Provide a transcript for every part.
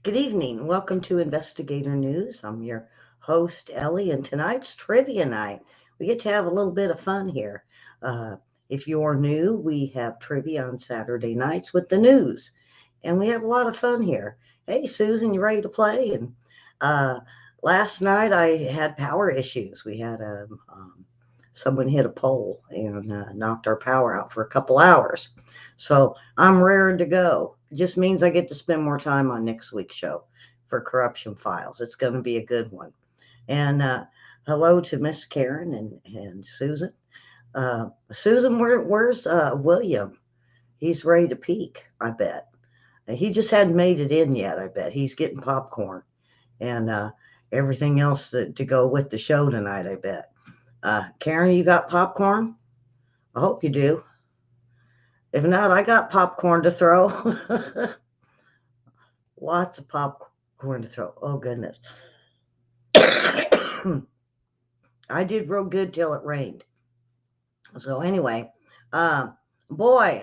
Good evening. Welcome to Investigator News. I'm your host, Ellie, and tonight's trivia night. We get to have a little bit of fun here. Uh, if you're new, we have trivia on Saturday nights with the news, and we have a lot of fun here. Hey, Susan, you ready to play? And uh, last night I had power issues. We had someone hit a pole and knocked our power out for a couple hours. So I'm raring to go. It just means I get to spend more time on next week's show for Corruption Files. It's going to be a good one. And hello to Miss Karen and Susan. Susan, where's William? He's ready to peak, I bet. He just hadn't made it in yet, I bet. He's getting popcorn and everything else to go with the show tonight, I bet. Karen, you got popcorn? I hope you do. If not, I got popcorn to throw. Lots of popcorn to throw. Oh, goodness. I did real good till it rained. So, anyway, uh, boy,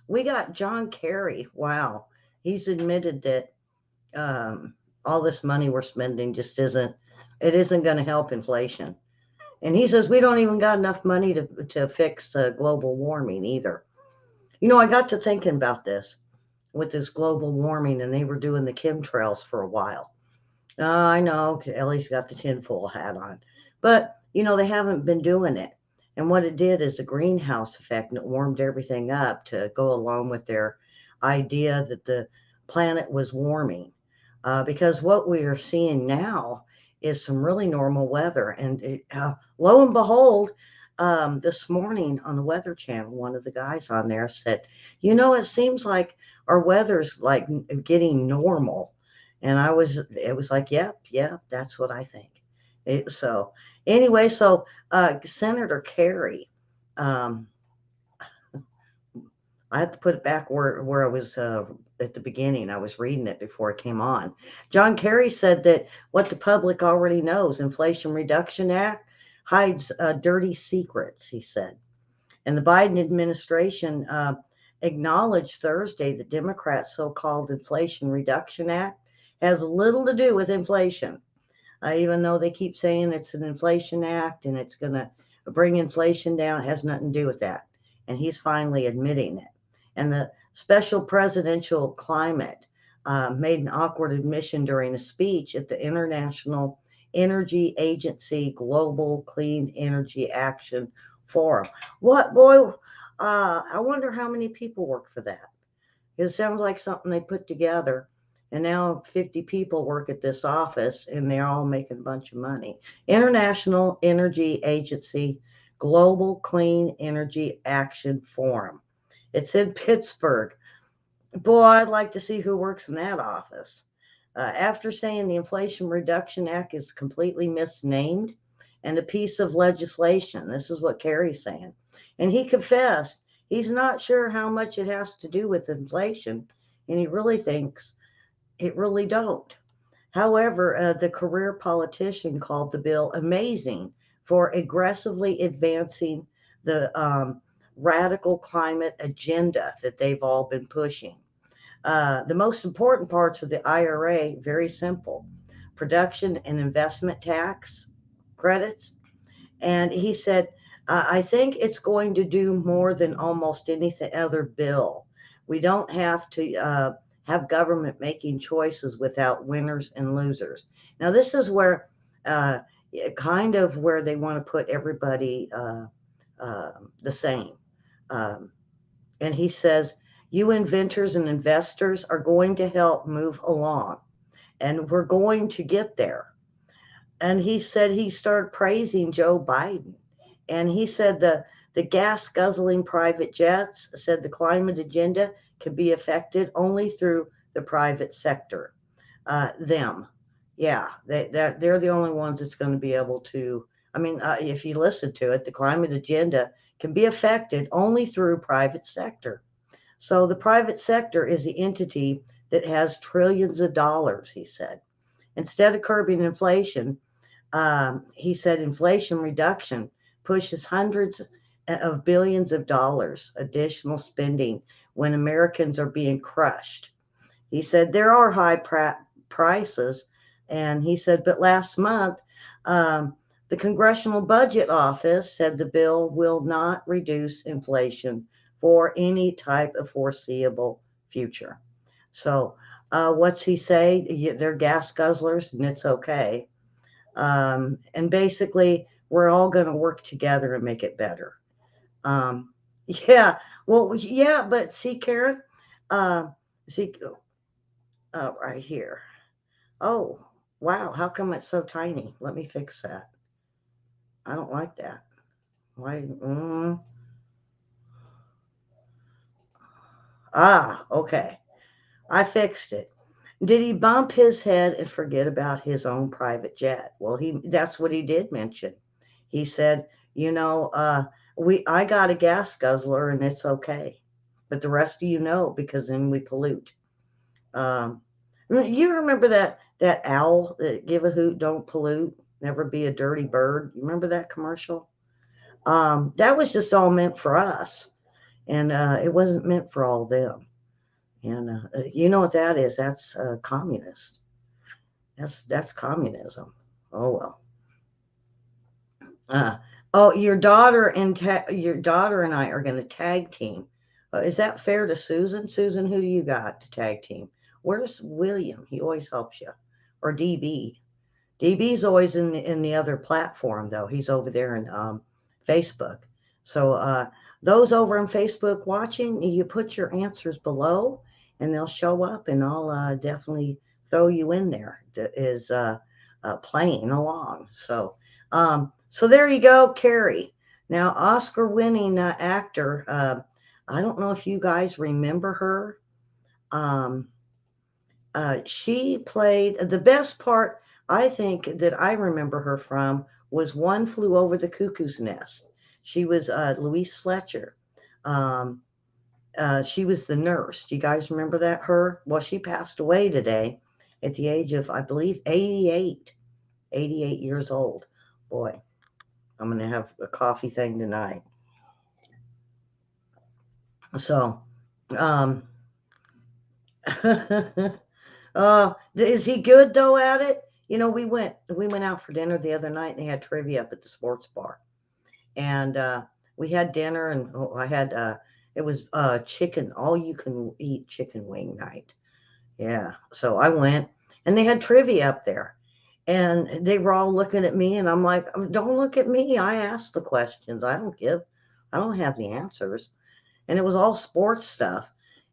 we got John Kerry. Wow. He's admitted that all this money we're spending just isn't going to help inflation. And he says we don't even got enough money to fix global warming either. I got to thinking about this with this global warming, and they were doing the chemtrails for a while. I know Ellie's got the tinfoil hat on, but they haven't been doing it. And what it did is a greenhouse effect, and it warmed everything up to go along with their idea that the planet was warming. Because what we are seeing now is some really normal weather. And lo and behold, this morning on the Weather Channel, one of the guys on there said, it seems like our weather's like getting normal. And it was like, yep, that's what I think. So anyway, Senator Kerry, um, I have to put it back where I was at the beginning. I was reading it before it came on. John Kerry said that what the public already knows, Inflation Reduction Act hides dirty secrets, he said. And the Biden administration acknowledged Thursday that Democrats' so-called Inflation Reduction Act has little to do with inflation, even though they keep saying it's an inflation act and it's going to bring inflation down. It has nothing to do with that. And he's finally admitting it. And the special presidential climate made an awkward admission during a speech at the International Energy Agency Global Clean Energy Action Forum. What, boy? I wonder how many people work for that. It sounds like something they put together. And now 50 people work at this office, and they're all making a bunch of money. International Energy Agency Global Clean Energy Action Forum. It's in Pittsburgh. Boy, I'd like to see who works in that office. After saying the Inflation Reduction Act is completely misnamed and a piece of legislation, this is what Kerry's saying. And he confessed he's not sure how much it has to do with inflation, and he really thinks it really don't. However, the career politician called the bill amazing for aggressively advancing the radical climate agenda that they've all been pushing. The most important parts of the IRA, very simple: production and investment tax credits. And he said, I think it's going to do more than almost any other bill. We don't have to have government making choices without winners and losers. Now, this is where kind of where they want to put everybody the same. Um, and he says, you inventors and investors are going to help move along, and we're going to get there. And he said he started praising Joe Biden. And he said the gas guzzling private jets said the climate agenda can be affected only through the private sector. Them. Yeah, they're the only ones that's going to be able to. I mean, if you listen to it, the climate agenda can be affected only through private sector. So the private sector is the entity that has trillions of dollars, he said. Instead of curbing inflation, he said inflation reduction pushes hundreds of billions of dollars additional spending when Americans are being crushed. He said there are high prices. And he said, but last month, um, the Congressional Budget Office said the bill will not reduce inflation for any type of foreseeable future. So, what's he say? They're gas guzzlers and it's okay. And basically, we're all going to work together and make it better. Um, yeah, well, yeah, but see, Karen, uh, see, right here. Oh, wow, how come it's so tiny? Let me fix that. I don't like that. Why? Okay. I fixed it. Did he bump his head and forget about his own private jet? Well, that's what he did mention. He said, you know, I got a gas guzzler and it's okay. But the rest of you know because then we pollute. Um, you remember that owl that give a hoot, don't pollute, never be a dirty bird? You remember that commercial? That was just all meant for us, and it wasn't meant for all them. And you know what that is? That's communist. That's communism. Oh well. Uh, oh, your daughter and I are going to tag team. Is that fair to Susan? Susan, who do you got to tag team? Where's William? He always helps you. Or DB. DB's always in the other platform though. He's over there in Facebook. So those over on Facebook watching, you put your answers below, and they'll show up, and I'll definitely throw you in there. That is playing along. So there you go, Carrie. Now Oscar-winning actor. I don't know if you guys remember her. Um, she played the best part, I think, that I remember her from was One Flew Over the Cuckoo's Nest. She was Louise Fletcher. Um, she was the nurse. Do you guys remember that? Her? Well, she passed away today at the age of, I believe, 88. 88 years old. Boy, I'm going to have a coffee thing tonight. So, um, is he good though at it? You know, we went out for dinner the other night and they had trivia up at the sports bar, and we had dinner and I had it was chicken, all you can eat chicken wing night. Yeah, so I went and they had trivia up there, and they were all looking at me, and I'm like, don't look at me. I asked the questions. I don't have the answers, and it was all sports stuff.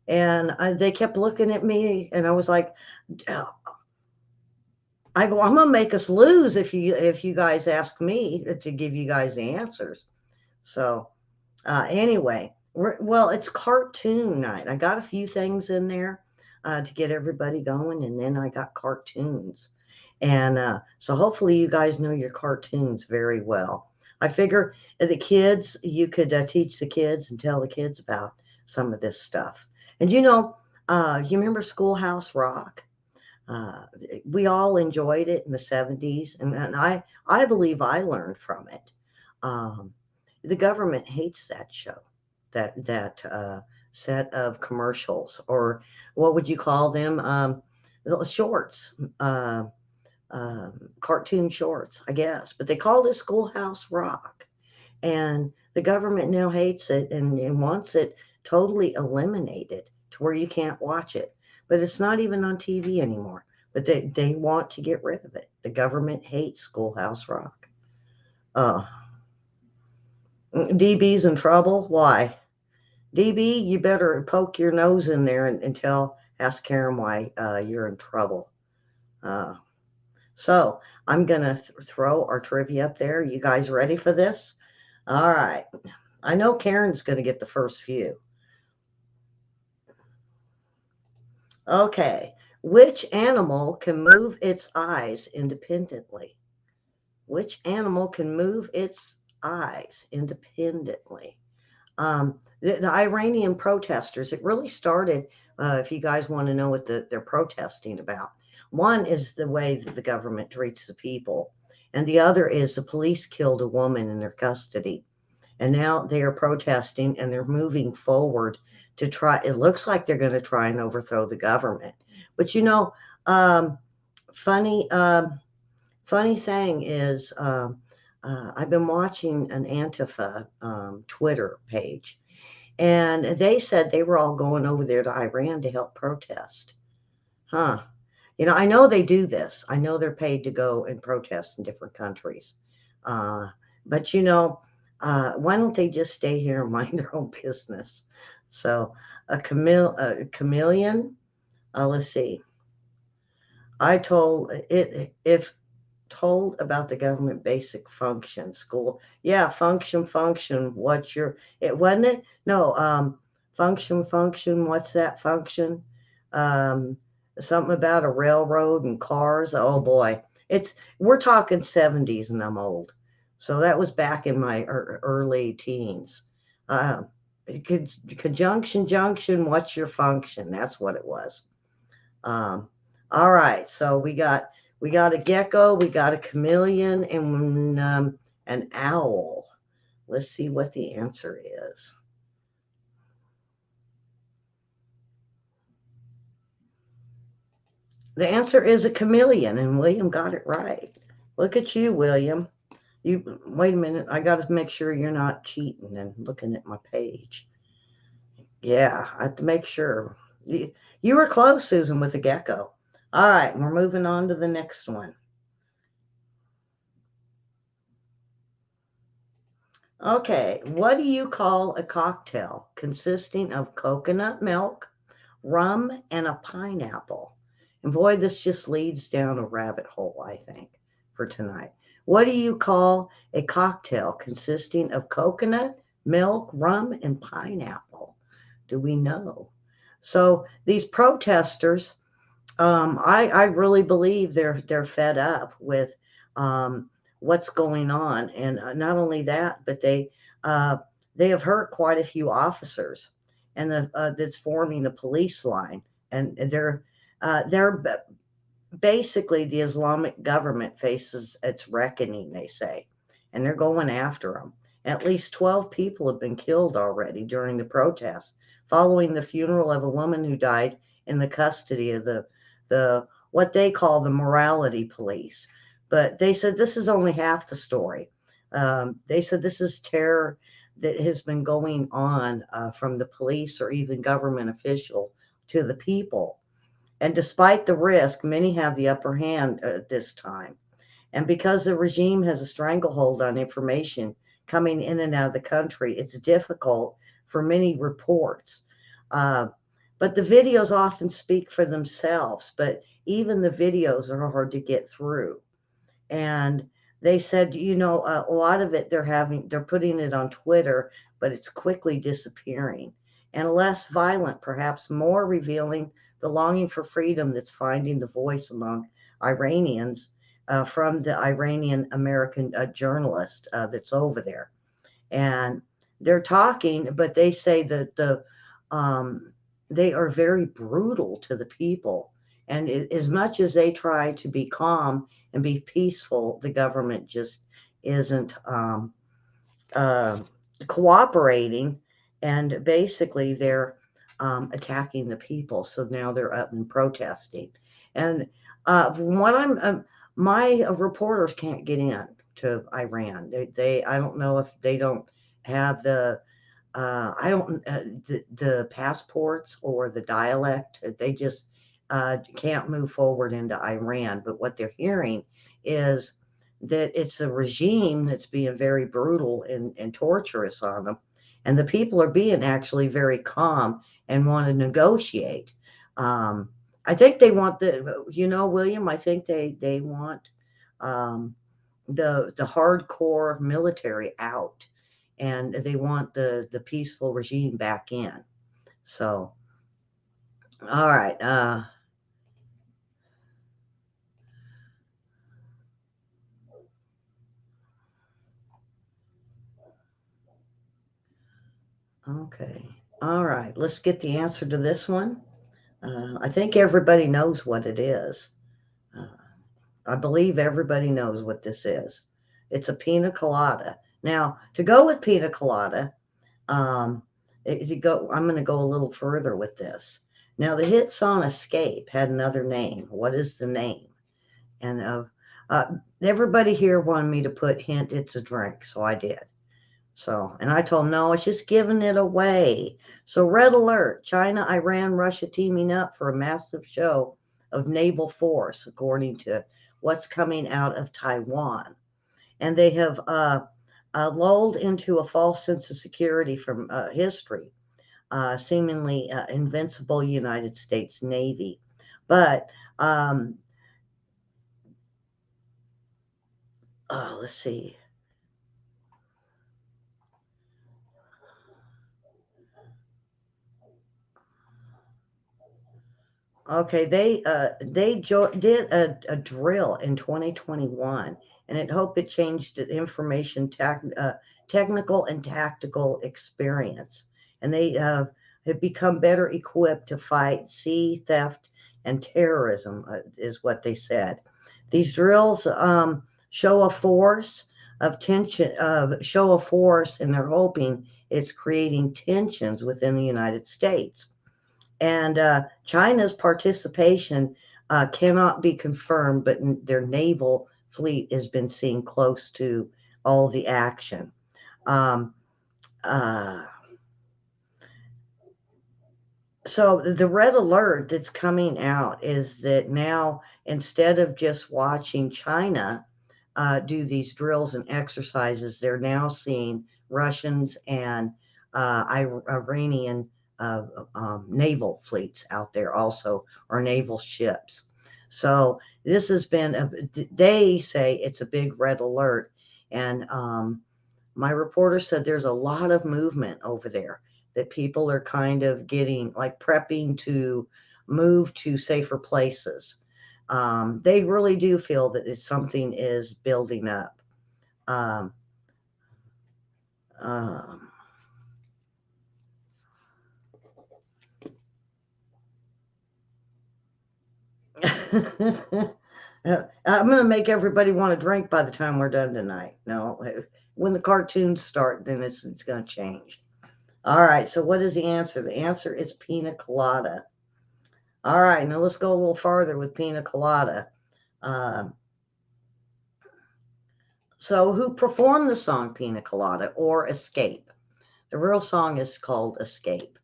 And they kept looking at me, and I was like, I go, I'm gonna make us lose if you guys ask me to give you guys the answers. So anyway, well, it's cartoon night. I got a few things in there to get everybody going, and then I got cartoons, and so hopefully you guys know your cartoons very well. I figure the kids, you could teach the kids and tell the kids about some of this stuff. And you remember Schoolhouse Rock? Uh, we all enjoyed it in the 70s, and I believe I learned from it. Um, the government hates that show, that set of commercials, or what would you call them? Shorts, cartoon shorts, I guess. But they called it Schoolhouse Rock, and the government now hates it and wants it totally eliminated to where you can't watch it. But it's not even on TV anymore. But they want to get rid of it. The government hates Schoolhouse Rock. Uh, DB's in trouble. Why? DB, you better poke your nose in there and ask Karen why you're in trouble. Uh, so I'm going to throw our trivia up there. You guys ready for this? All right. I know Karen's going to get the first few. Okay. Which animal can move its eyes independently? Which animal can move its eyes independently? The Iranian protesters, it really started, if you guys want to know what they're protesting about. One is the way that the government treats the people, and the other is the police killed a woman in their custody. And now they are protesting and they're moving forward to try. It looks like they're going to try and overthrow the government. But funny, funny thing is, I've been watching an Antifa Twitter page, and they said they were all going over there to Iran to help protest. Huh. I know they do this. I know they're paid to go and protest in different countries. Uh, but why don't they just stay here and mind their own business? So a chameleon. Let's see. I told it if told about the government basic function school. Yeah, function. What's your it wasn't it? No, function. What's that function? Um, Something about a railroad and cars. Oh boy, we're talking 70s and I'm old, so that was back in my early teens. Uh, conjunction junction. What's your function? That's what it was. Um, all right, so we got a gecko, we got a chameleon, and an owl. Let's see what the answer is. The answer is a chameleon, and William got it right. Look at you, William. You wait a minute. I got to make sure you're not cheating and looking at my page. Yeah, I have to make sure. You were close, Susan, with the gecko. All right, we're moving on to the next one. Okay, what do you call a cocktail consisting of coconut milk, rum, and a pineapple? And boy, this just leads down a rabbit hole, I think, for tonight. What do you call a cocktail consisting of coconut, milk, rum, and pineapple? Do we know? So these protesters, I really believe they're fed up with what's going on, and not only that, but they have hurt quite a few officers, and that's forming a police line, and they're basically the Islamic government faces its reckoning, they say, and they're going after them. At least 12 people have been killed already during the protests, following the funeral of a woman who died in the custody of the what they call the morality police. But they said this is only half the story. They said this is terror that has been going on from the police or even government official to the people. And despite the risk, many have the upper hand at this time. And because the regime has a stranglehold on information coming in and out of the country, it's difficult for many reports. Uh, but the videos often speak for themselves, but even the videos are hard to get through. And they said, a lot of it they're putting it on Twitter, but it's quickly disappearing. And less violent, perhaps more revealing the longing for freedom that's finding the voice among Iranians from the Iranian American journalist that's over there. And they're talking, but they say that they are very brutal to the people. And as much as they try to be calm and be peaceful, the government just isn't uh, cooperating. And basically, they're attacking the people. So now they're up and protesting. And from what my reporters can't get in to Iran. I don't know if they don't have I don't, the passports or the dialect. They just can't move forward into Iran. But what they're hearing is that it's a regime that's being very brutal and torturous on them. And the people are being actually very calm and want to negotiate. I think they want William, I think they want um, the hardcore military out, and they want the peaceful regime back in. So, all right. Okay. All right. Let's get the answer to this one. I think everybody knows what it is. Uh, I believe everybody knows what this is. It's a pina colada. Now, to go with pina colada, um, I'm going to go a little further with this. Now, the hit song Escape had another name. What is the name? And uh, everybody here wanted me to put hint it's a drink, so I did. So, and I told him, no, it's just giving it away. So, red alert, China, Iran, Russia teaming up for a massive show of naval force, according to what's coming out of Taiwan. And they have lulled into a false sense of security from history, seemingly invincible United States Navy. But let's see. Okay, they did a drill in 2021, and it hoped it changed the technical and tactical experience, and they have become better equipped to fight sea theft and terrorism, is what they said. These drills show a force show a force, and they're hoping it's creating tensions within the United States. And China's participation cannot be confirmed, but their naval fleet has been seen close to all the action. Um, uh, so the red alert that's coming out is that now, instead of just watching China do these drills and exercises, they're now seeing Russians and Iranian naval fleets out there also, or naval ships. So this has been, they say it's a big red alert. And my reporter said there's a lot of movement over there, that people are kind of getting like prepping to move to safer places. They really do feel that it's something is building up. Um, um, I'm going to make everybody want to drink by the time we're done tonight. No, when the cartoons start, then it's going to change. All right, so what is the answer? The answer is pina colada. All right, now let's go a little farther with pina colada. Uh, so, who performed the song Pina Colada or Escape? The real song is called Escape,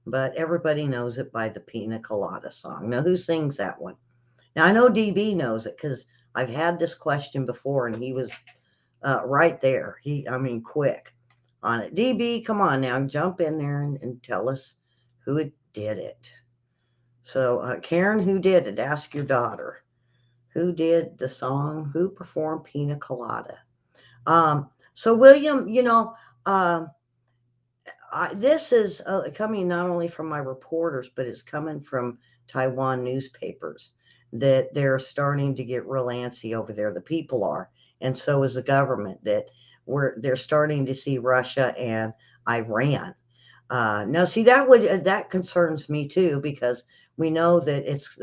but everybody knows it by the Pina Colada song. Now, who sings that one? Now, I know DB knows it because I've had this question before and he was right there. I mean, quick on it. DB, come on now, jump in there and tell us who it did it. So, Karen, who did it? Ask your daughter. Who did the song? Who performed Pina Colada? So, William, um, this is coming not only from my reporters, but it's coming from Taiwan newspapers, that they're starting to get real antsy over there. The people are, and so is the government. They're starting to see Russia and Iran. Now, see that concerns me too, because we know that it's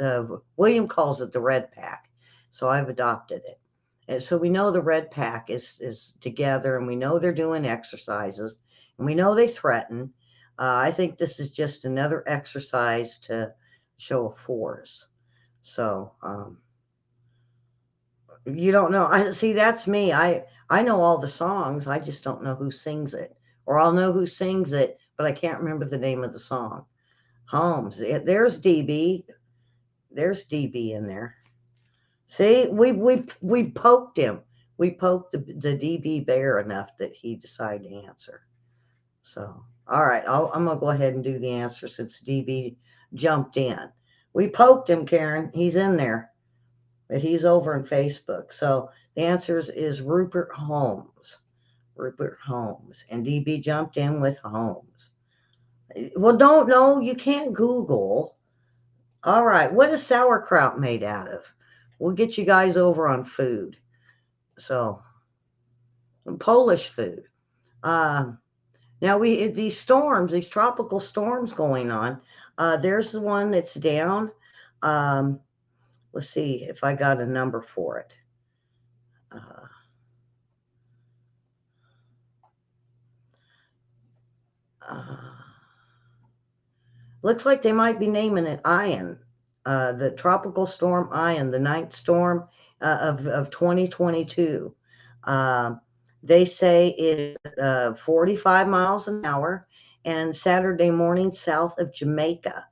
William calls it the red pack, so I've adopted it. And so we know the red pack is together, and we know they're doing exercises, and we know they threaten. I think this is just another exercise to show a force. So you don't know. I see. That's me. I know all the songs. I just don't know who sings it, or I'll know who sings it, but I can't remember the name of the song. Holmes. There's DB. There's DB in there. See, we poked him. We poked the DB bear enough that he decided to answer. So, all right, I'm gonna go ahead and do the answer since DB jumped in. We poked him, Karen. He's in there, but he's over on Facebook. So the answer is Rupert Holmes. Rupert Holmes, and DB jumped in with Holmes. Well, don't know. You can't Google. All right, what is sauerkraut made out of? We'll get you guys over on food. So, Polish food. Uh, Now these storms, these tropical storms going on. There's the one that's down. Um, let's see if I got a number for it. Uh, uh, Looks like they might be naming it Ian. The tropical storm Ian, the ninth storm, of 2022. Um, they say it's 45 miles an hour and Saturday morning south of Jamaica.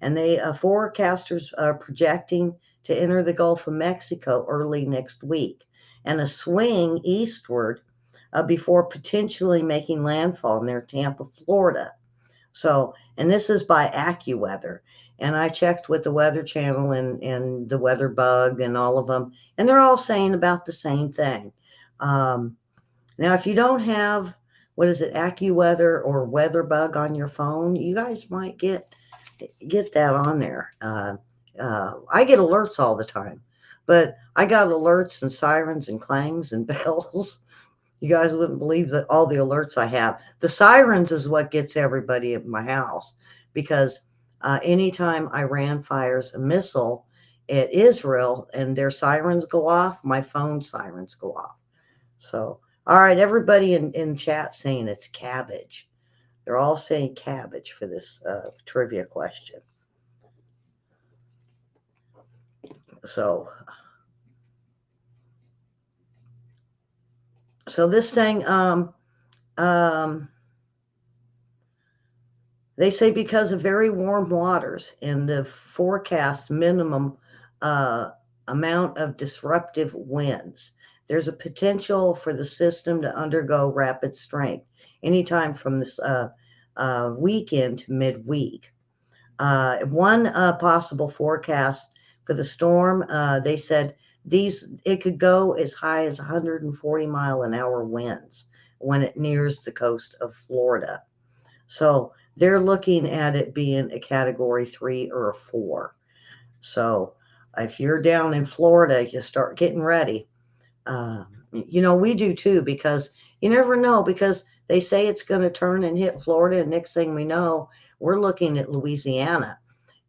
And they forecasters are projecting to enter the Gulf of Mexico early next week and a swing eastward before potentially making landfall near Tampa, Florida. So, and this is by AccuWeather. And I checked with the Weather Channel and the Weather Bug and all of them, and they're all saying about the same thing. Um, Now, if you don't have, what is it, AccuWeather or Weather Bug on your phone, you guys might get that on there. I get alerts all the time, but I got alerts and sirens and clangs and bells. You guys wouldn't believe that all the alerts I have. The sirens is what gets everybody at my house because anytime Iran fires a missile at Israel and their sirens go off, my phone sirens go off. So, all right, everybody in chat saying it's cabbage. They're all saying cabbage for this trivia question. So, so this thing, um, they say because of very warm waters and the forecast minimum uh, amount of disruptive winds, there's a potential for the system to undergo rapid strength anytime from this weekend to midweek. One possible forecast for the storm, they said it could go as high as 140-mile-an-hour winds when it nears the coast of Florida. So they're looking at it being a category 3 or a 4. So if you're down in Florida, you start getting ready. We do too, because you never know, because they say it's going to turn and hit Florida. And next thing we know, we're looking at Louisiana.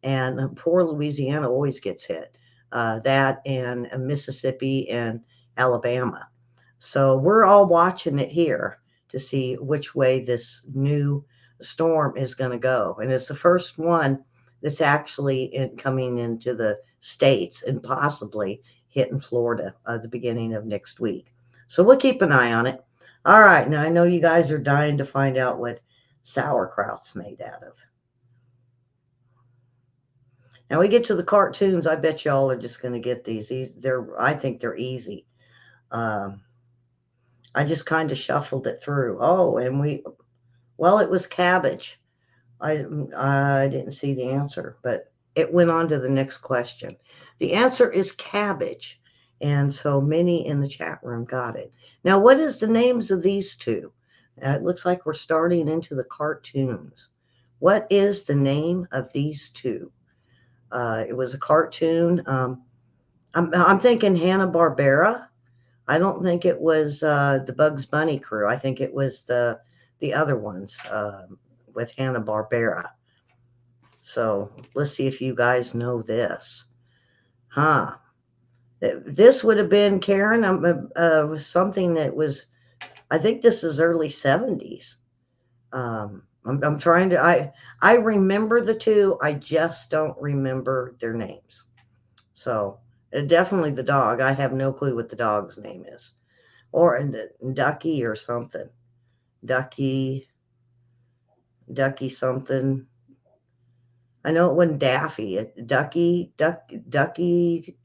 And poor Louisiana always gets hit. That and Mississippi and Alabama. So we're all watching it here to see which way this new storm is going to go. And it's the first one that's actually coming into the States and possibly hitting Florida at the beginning of next week. So we'll keep an eye on it. All right. Now, I know you guys are dying to find out what sauerkraut's made out of. Now we get to the cartoons. I bet y'all are just going to get these. I think they're easy. Um, I just kind of shuffled it through. Oh, and it was cabbage. I didn't see the answer, but it went on to the next question. The answer is cabbage. And so many in the chat room got it. Now, what is the names of these two? It looks like we're starting into the cartoons. What is the name of these two? It was a cartoon. I'm thinking Hanna-Barbera. I don't think it was the Bugs Bunny crew. I think it was the other ones with Hanna-Barbera. So let's see if you guys know this. Huh. This would have been, Karen, something that was, I think this is early 70s. I'm trying to, I remember the two. I just don't remember their names. So definitely the dog. I have no clue what the dog's name is. Or Ducky or something. Ducky something. I know it wasn't Daffy. Ducky,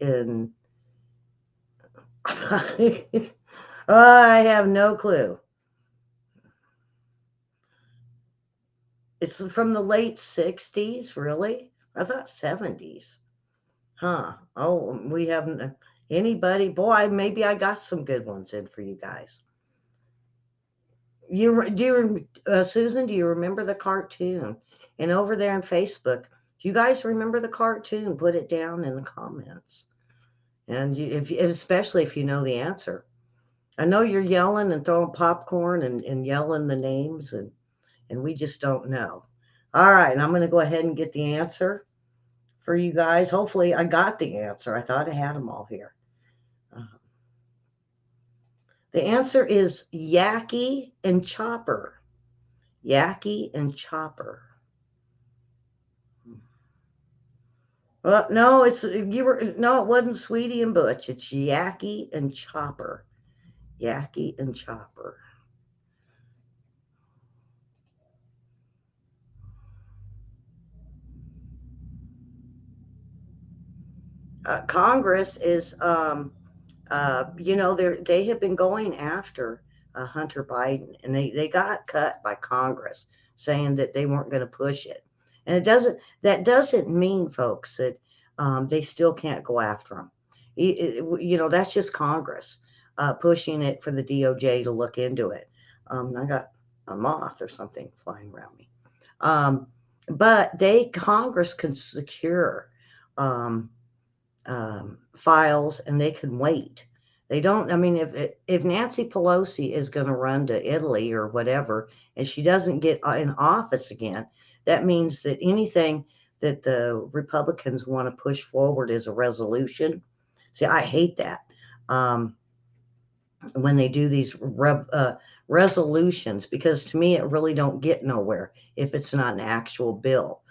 and I have no clue. It's from the late 60s, really? I thought 70s. Huh. Oh, we haven't. Anybody? Boy, maybe I got some good ones in for you guys. Susan, do you remember the cartoon? And over there on Facebook, do you guys remember the cartoon? Put it down in the comments. And especially if you know the answer. I know you're yelling and throwing popcorn and yelling the names, and we just don't know. All right, and I'm going to go ahead and get the answer for you guys. Hopefully, I got the answer. I thought I had them all here. The answer is Yaki and Chopper. Yaki and Chopper. Well, no, you were no, it wasn't Sweetie and Butch. It's Yaki and Chopper. Yaki and Chopper. Congress is, they have been going after Hunter Biden, and they got cut by Congress saying that they weren't going to push it. And that doesn't mean, folks, that they still can't go after him. That's just Congress pushing it for the DOJ to look into it. I got a moth or something flying around me. Um, but Congress can secure um, files and they can wait. They don't. I mean, if Nancy Pelosi is going to run to Italy or whatever, and she doesn't get in office again, that means that anything that the Republicans want to push forward as a resolution. See, I hate that. Um, when they do these resolutions, because to me it really don't get nowhere if it's not an actual bill.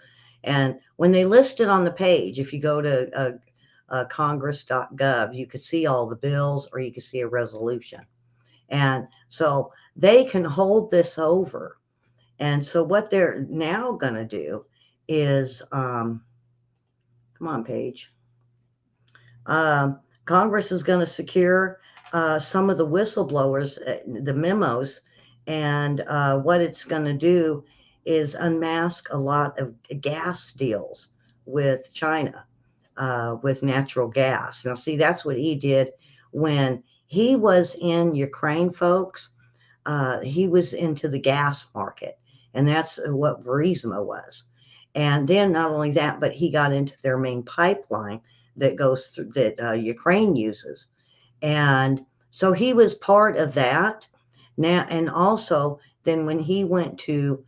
And when they list it on the page, if you go to congress.gov, you could see all the bills or you could see a resolution. And so they can hold this over. And so what they're now going to do is, come on, Paige. Congress is going to secure some of the whistleblowers, the memos, and what it's going to do is unmask a lot of gas deals with China, with natural gas. Now, see, that's what he did when he was in Ukraine, folks. He was into the gas market, and that's what Burisma was. And then not only that, but he got into their main pipeline that goes through that Ukraine uses, and so he was part of that. Now, and also then when he went to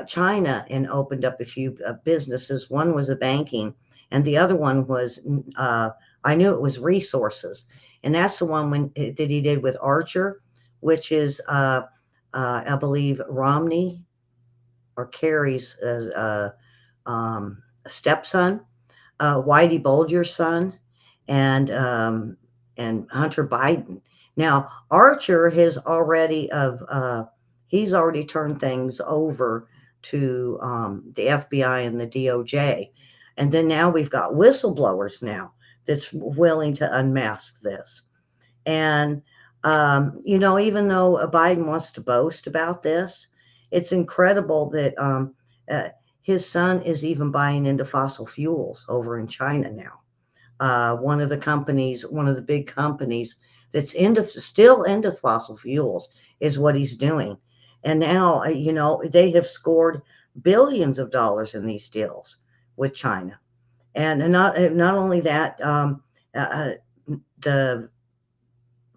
China and opened up a few businesses, one was a banking, and the other one was I knew it was resources, and that's the one that he did with Archer, which is I believe Romney or Kerry's stepson, Whitey Bulger's son, and Hunter Biden. Now Archer has already he's already turned things over to the FBI and the DOJ, and then now we've got whistleblowers now that's willing to unmask this. And even though Biden wants to boast about this, it's incredible that uh, his son is even buying into fossil fuels over in China now. One of the big companies that's still into fossil fuels is what he's doing. And now, they have scored billions of dollars in these deals with China. And not only that, uh, the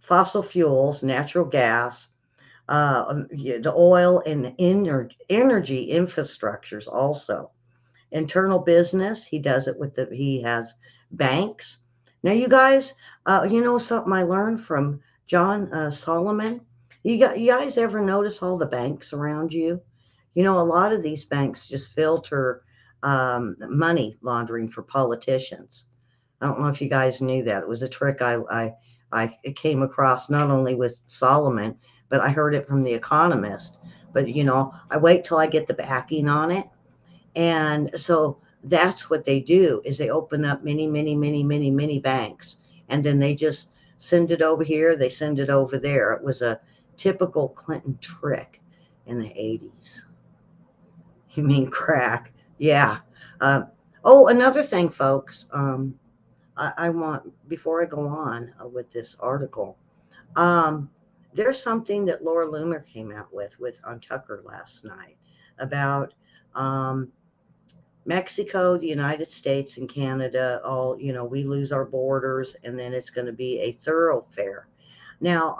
fossil fuels, natural gas, the oil and energy infrastructures also. Internal business, he does it he has banks. Now, you guys, something I learned from John Solomon? You guys ever notice all the banks around you? A lot of these banks just filter money laundering for politicians. I don't know if you guys knew that. It was a trick I came across not only with Solomon, but I heard it from The Economist. But I wait till I get the backing on it, and so that's what they do is they open up many, many, many, many, many banks, and then they just send it over here. They send it over there. It was a typical Clinton trick in the 80s. You mean crack? Yeah. Uh, oh, another thing, folks. I want, before I go on with this article, um, there's something that Laura Loomer came out with on Tucker last night about Mexico, the United States, and Canada. All we lose our borders, and then it's going to be a thoroughfare. Now,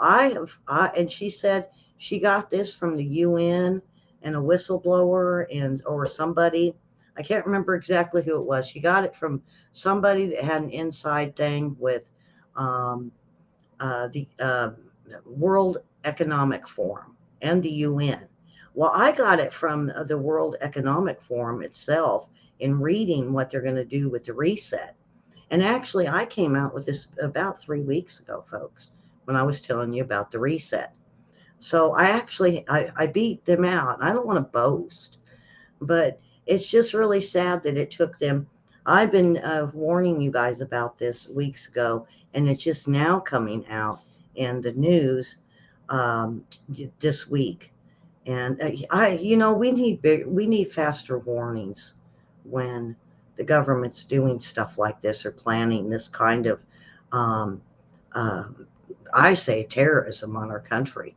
and she said she got this from the UN and a whistleblower or somebody. I can't remember exactly who it was. She got it from somebody that had an inside thing with um, the World Economic Forum and the UN. Well, I got it from the World Economic Forum itself in reading what they're going to do with the reset. And actually, I came out with this about 3 weeks ago, folks, when I was telling you about the reset. So I beat them out. I don't want to boast, but it's just really sad that it took them. I've been warning you guys about this weeks ago, and it's just now coming out in the news um, this week. And we need faster warnings when the government's doing stuff like this or planning this kind of, um, uh, I say, terrorism on our country.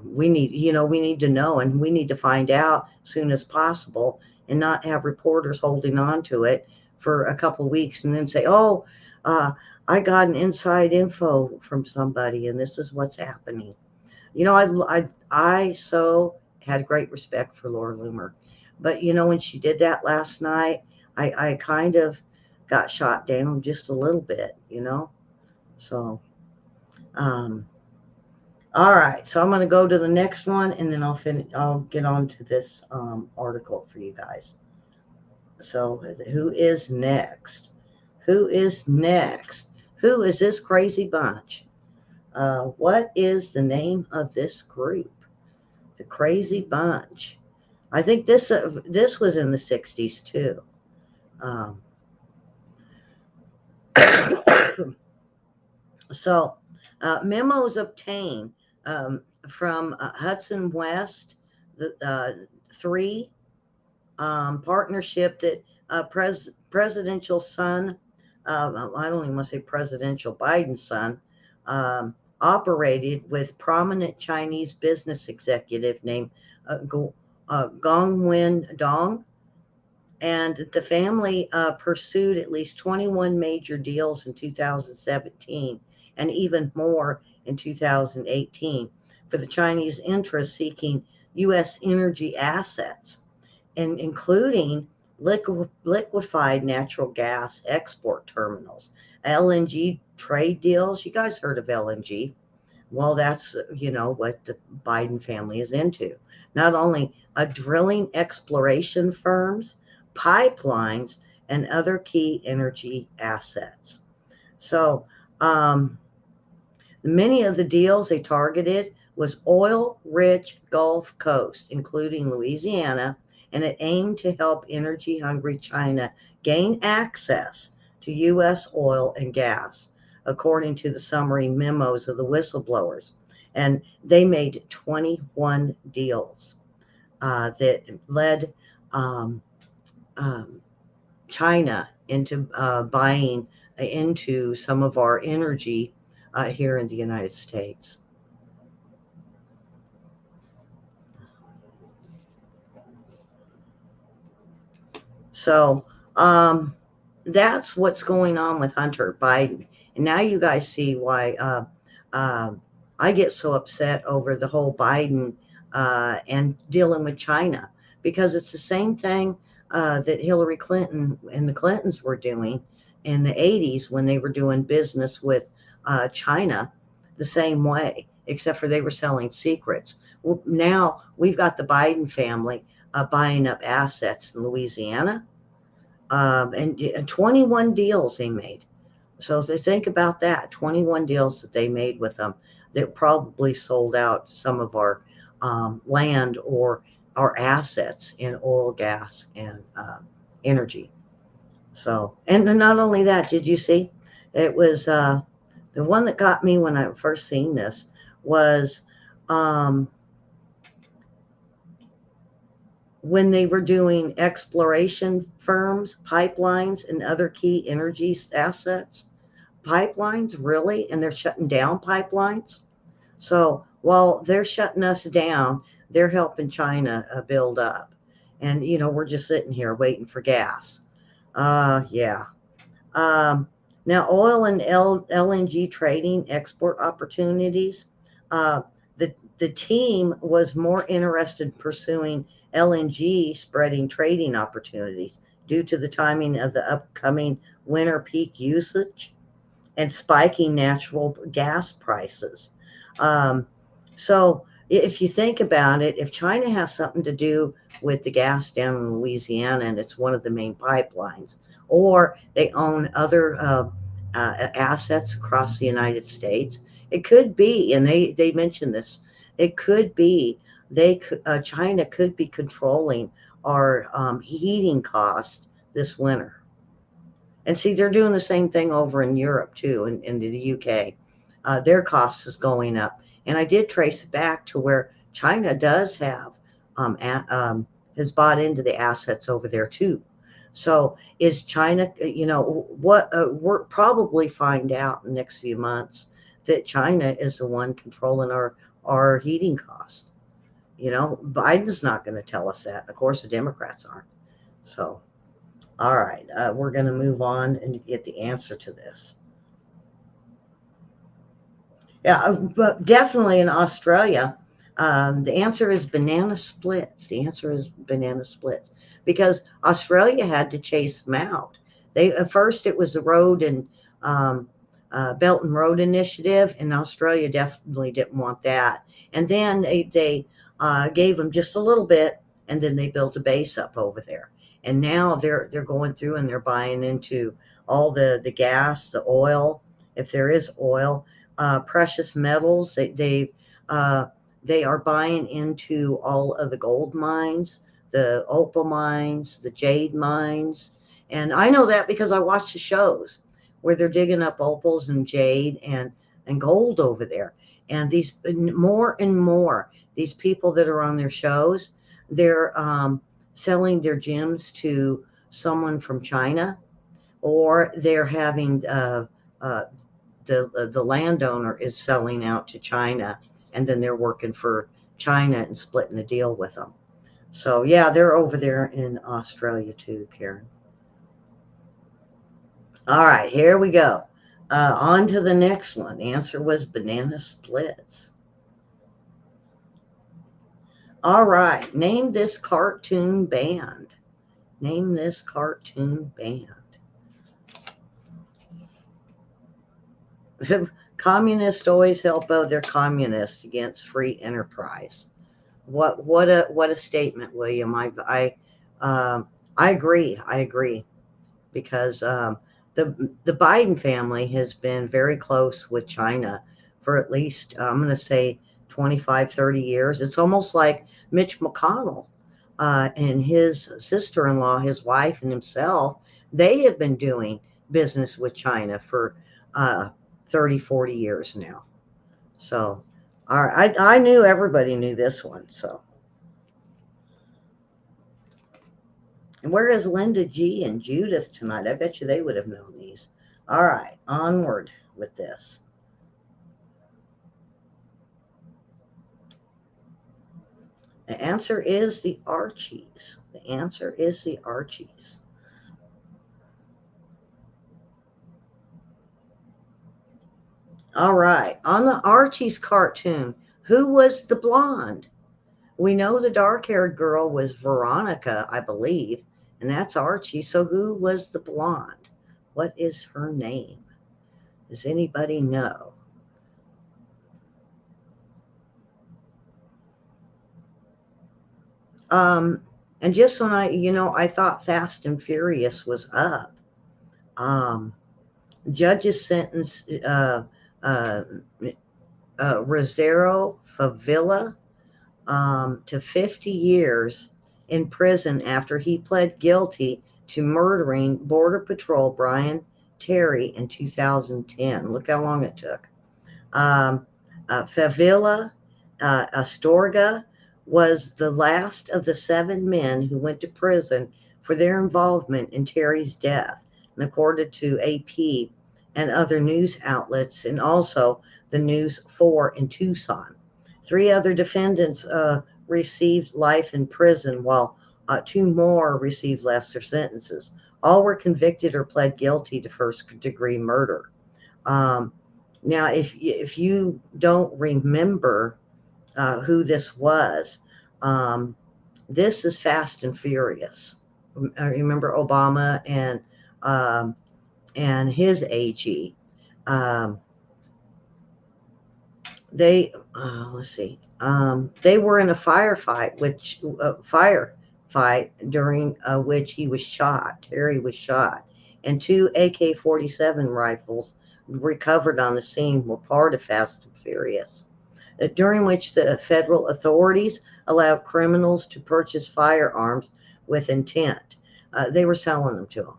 We need to know, and we need to find out as soon as possible, and not have reporters holding on to it for a couple of weeks and then say, "Oh, uh, I got an inside info from somebody, and this is what's happening." I so had great respect for Laura Loomer, but when she did that last night, I kind of got shot down just a little bit. So, um, all right, so I'm going to go to the next one, and then I'll get on to this article for you guys. So, who is next? Who is next? Who is this crazy bunch? What is the name of this group? The Crazy Bunch. I think this was in the '60s too. Um, so, memos obtained from Hudson West, the three partnership that presidential son, I don't even want to say presidential, Biden's son, um, operated with prominent Chinese business executive named Gongwen Dong. And the family pursued at least 21 major deals in 2017 and even more in 2018 for the Chinese interests seeking U.S. energy assets, and including liquefied natural gas export terminals, LNG trade deals. You guys heard of LNG? Well, that's what the Biden family is into. Not only drilling exploration firms, pipelines, and other key energy assets. So, many of the deals they targeted was oil-rich Gulf Coast, including Louisiana, and it aimed to help energy-hungry China gain access to U.S. oil and gas, according to the summary memos of the whistleblowers. And they made 21 deals that led um, um, China into buying into some of our energy here in the United States. So that's what's going on with Hunter Biden. And now you guys see why uh, I get so upset over the whole Biden and dealing with China, because it's the same thing that Hillary Clinton and the Clintons were doing in the '80s when they were doing business with China the same way, except for they were selling secrets. Well, now we've got the Biden family buying up assets in Louisiana, and 21 deals they made. So they think about that, 21 deals that they made with them that probably sold out some of our land or our assets in oil, gas, and energy. So, and not only that, did you see? It was the one that got me when I first seen this was um, when they were doing exploration firms, pipelines, and other key energy assets. Pipelines, really? And they're shutting down pipelines? So while they're shutting us down, they're helping China build up. And, we're just sitting here waiting for gas. Yeah. Um, Now, oil and LNG trading export opportunities. The team was more interested in pursuing LNG spreading trading opportunities due to the timing of the upcoming winter peak usage and spiking natural gas prices. Um, so if you think about it, if China has something to do with the gas down in Louisiana and it's one of the main pipelines, or they own other assets across the United States, it could be, and they mentioned this, it could be China could be controlling our heating costs this winter. And see, they're doing the same thing over in Europe too, in the UK. Their costs is going up. And I did trace it back to where China does have, has bought into the assets over there too. So is China, what we're probably find out in the next few months that China is the one controlling our heating costs. Biden's not going to tell us that. Of course, the Democrats aren't. So. All right, we're going to move on and get the answer to this. Yeah, but definitely in Australia, the answer is banana splits. The answer is banana splits because Australia had to chase them out. They at first it was the road and um, Belt and Road Initiative, and Australia definitely didn't want that. And then they gave them just a little bit, and then they built a base up over there. And now they're going through and they're buying into all the gas, the oil, if there is oil, precious metals. Uh, they are buying into all of the gold mines, the opal mines, the jade mines, and I know that because I watch the shows where they're digging up opals and jade and gold over there. And these more and more these people that are on their shows, they're selling their gems to someone from China, or they're having uh, the landowner is selling out to China, and then they're working for China and splitting a deal with them. So yeah, they're over there in Australia too, Karen. All right, here we go. On to the next one. The answer was banana splits. All right, name this cartoon band. Name this cartoon band. Communists always help other communists against free enterprise. What a statement, William. I agree. I agree because the Biden family has been very close with China for at least I'm going to say 25, 30 years. It's almost like Mitch McConnell and his sister-in-law, his wife, and himself. They have been doing business with China for uh, 30, 40 years now. So, all right, I knew everybody knew this one. So, and where is Linda G and Judith tonight? I bet you they would have known these. All right, onward with this. The answer is the Archies. The answer is the Archies. All right, on the Archies cartoon, who was the blonde? We know the dark-haired girl was Veronica, I believe, and that's Archie. So who was the blonde? What is her name? Does anybody know? Um, and just when I thought Fast and Furious was up, um, judges sentenced uh, Rosero Favilla to 50 years in prison after he pled guilty to murdering Border Patrol Brian Terry in 2010. Look how long it took. Favilla Astorga was the last of the 7 men who went to prison for their involvement in Terry's death, and according to AP and other news outlets, and also the News 4 in Tucson. 3 other defendants received life in prison, while 2 more received lesser sentences. All were convicted or pled guilty to first-degree murder. Um, Now, if you don't remember who this was, um, this is Fast and Furious. Remember Obama um, and his AG. Um, they let's see. They were in a firefight, firefight during which he was shot. Terry was shot, and two AK-47 rifles recovered on the scene were part of Fast and Furious, during which the federal authorities allowed criminals to purchase firearms with intent. They were selling them to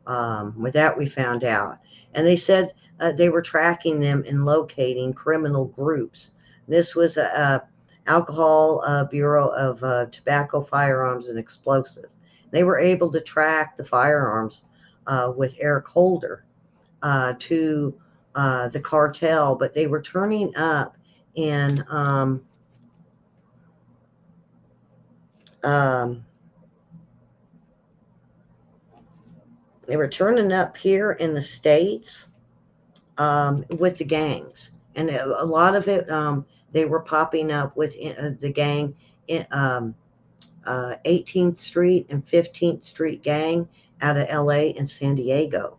them. With that, we found out. And they said they were tracking them and locating criminal groups. This was a alcohol bureau of tobacco, firearms, and explosive. They were able to track the firearms with Eric Holder to the cartel, but they were turning up in um, they were turning up here in the States with the gangs. And a lot of it, they were popping up with the gang, in, 18th Street and 15th Street gang out of LA and San Diego.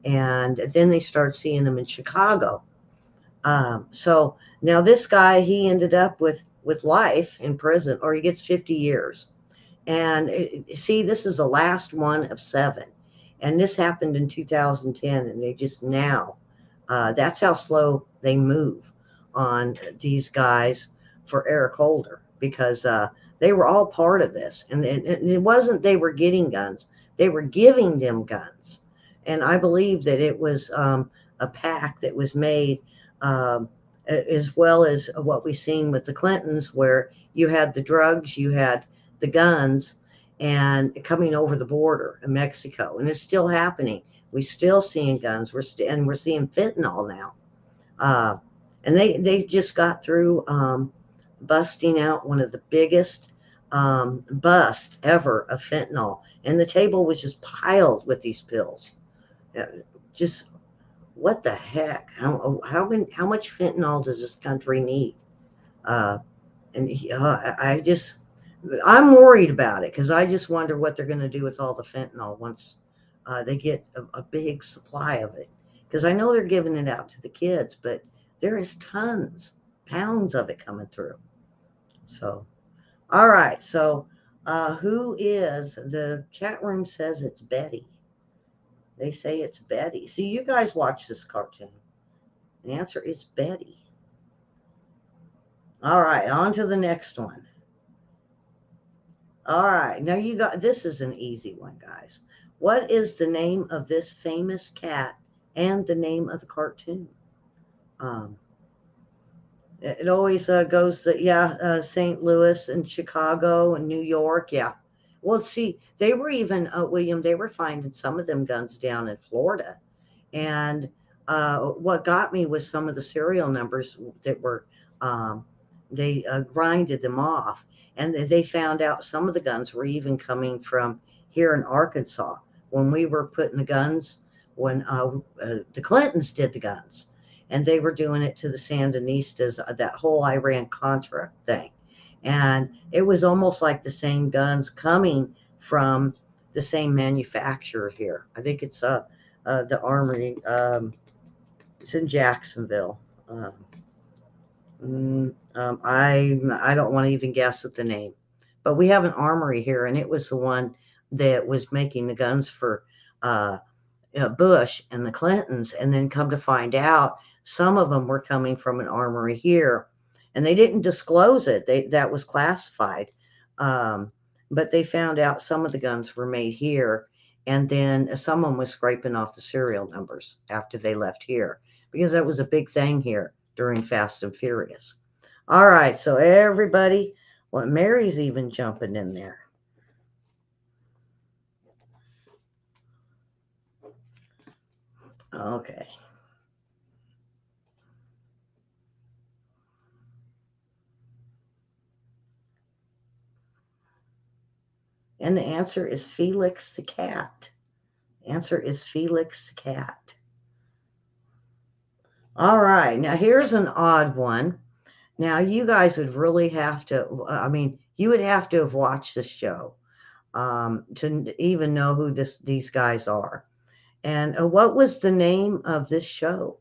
And then they start seeing them in Chicago. So now this guy, he ended up with life in prison, or he gets 50 years. And see, this is the last one of seven. And this happened in 2010, and they just now, that's how slow they move on these guys for Eric Holder, because they were all part of this. And it wasn't they were getting guns, they were giving them guns. And I believe that it was a pact that was made, um, as well as what we've seen with the Clintons, where you had the drugs, you had the guns, and coming over the border in Mexico. And it's still happening. We're still seeing guns. And we're seeing fentanyl now. Uh, and they just got through busting out one of the biggest bust ever of fentanyl, and the table was just piled with these pills. Uh, just what the heck? How much fentanyl does this country need? Uh, and I'm worried about it, because I just wonder what they're going to do with all the fentanyl once they get a big supply of it. Because I know they're giving it out to the kids, but there is tons, pounds of it coming through. So, all right. So, who is the chat room says it's Betty? They say it's Betty. See, you guys watch this cartoon. The answer is Betty. All right, on to the next one. All right, now you got this is an easy one, guys. What is the name of this famous cat and the name of the cartoon? Um, it always goes to, yeah, St. Louis and Chicago and New York. Yeah. Well, see, they were even, William, they were finding some of them guns down in Florida. And what got me was some of the serial numbers that were, um, they grinded them off. And they found out some of the guns were even coming from here in Arkansas. When we were putting the guns, when the Clintons did the guns, and they were doing it to the Sandinistas, that whole Iran-Contra thing. And it was almost like the same guns coming from the same manufacturer here. I think it's the Armory. It's in Jacksonville. I don't want to even guess at the name, but we have an armory here, and it was the one that was making the guns for uh, Bush and the Clintons. And then come to find out, some of them were coming from an armory here, and they didn't disclose it. That was classified, um, but they found out some of the guns were made here, and then someone was scraping off the serial numbers after they left here, because that was a big thing here during Fast and Furious. All right, so everybody, well, Mary's even jumping in there. Okay. And the answer is Felix the cat. The answer is Felix the cat. All right, now here's an odd one. Now you guys would really have to, I mean, you would have to have watched the show to even know who these guys are. And what was the name of this show?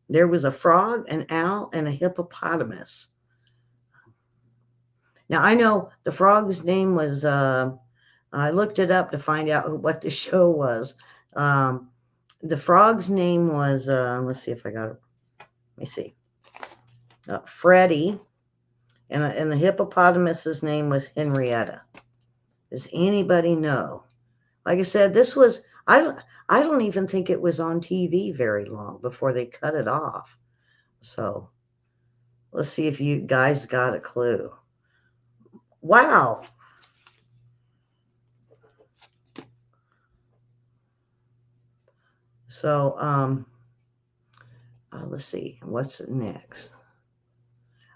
There was a frog, an owl, and a hippopotamus. Now I know the frog's name was. I looked it up to find out what the show was. Um, the frog's name was. Let's see if I got it. Let me see. Freddie, and the hippopotamus's name was Henrietta. Does anybody know? Like I said, this was. I don't even think it was on TV very long before they cut it off. So let's see if you guys got a clue. Wow. So let's see what's next.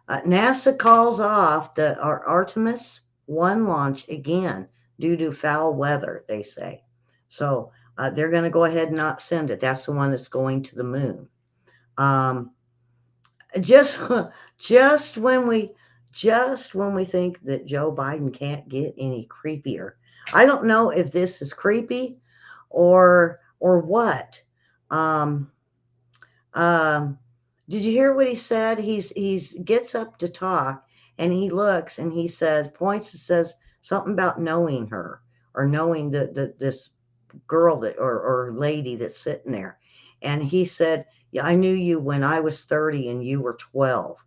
NASA calls off the Artemis 1 launch again due to foul weather, they say. So they're going to go ahead and not send it. That's the one that's going to the moon. Um, just just when we think that Joe Biden can't get any creepier. I don't know if this is creepy or what. Um, um, did you hear what he said? He's gets up to talk and he looks and he says, points and says something about knowing her or knowing this girl that or lady that's sitting there. And he said, yeah, I knew you when I was 30 and you were 12.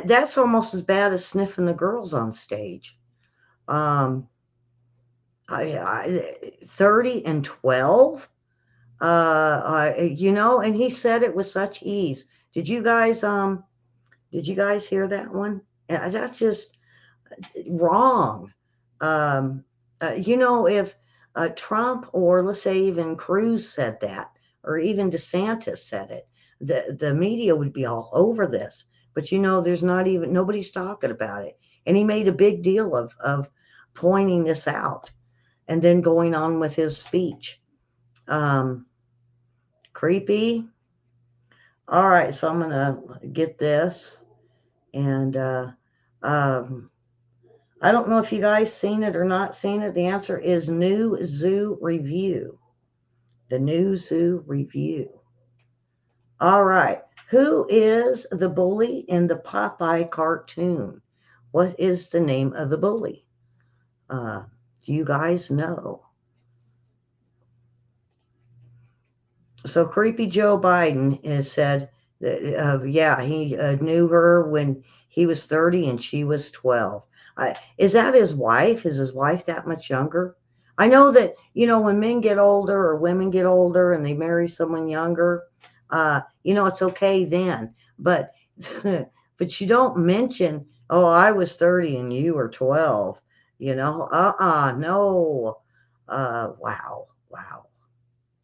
That's almost as bad as sniffing the girls on stage. Um, 30 and 12. And he said it with such ease. Did you guys hear that one? That's just wrong. Um, if Trump or let's say even Cruz said that, or even DeSantis said it, the media would be all over this. But there's not even nobody's talking about it. And he made a big deal of pointing this out and then going on with his speech. Creepy. All right, so I'm gonna get this, and I don't know if you guys seen it or not seen it. The answer is New Zoo Review. The New Zoo Review. All right, who is the bully in the Popeye cartoon? What is the name of the bully? Do you guys know? So Creepy Joe Biden has said that, he knew her when he was 30 and she was 12. Is that his wife? Is his wife that much younger? I know that, when men get older or women get older and they marry someone younger, it's okay then. But, but you don't mention, oh, I was 30 and you were 12, no. Wow.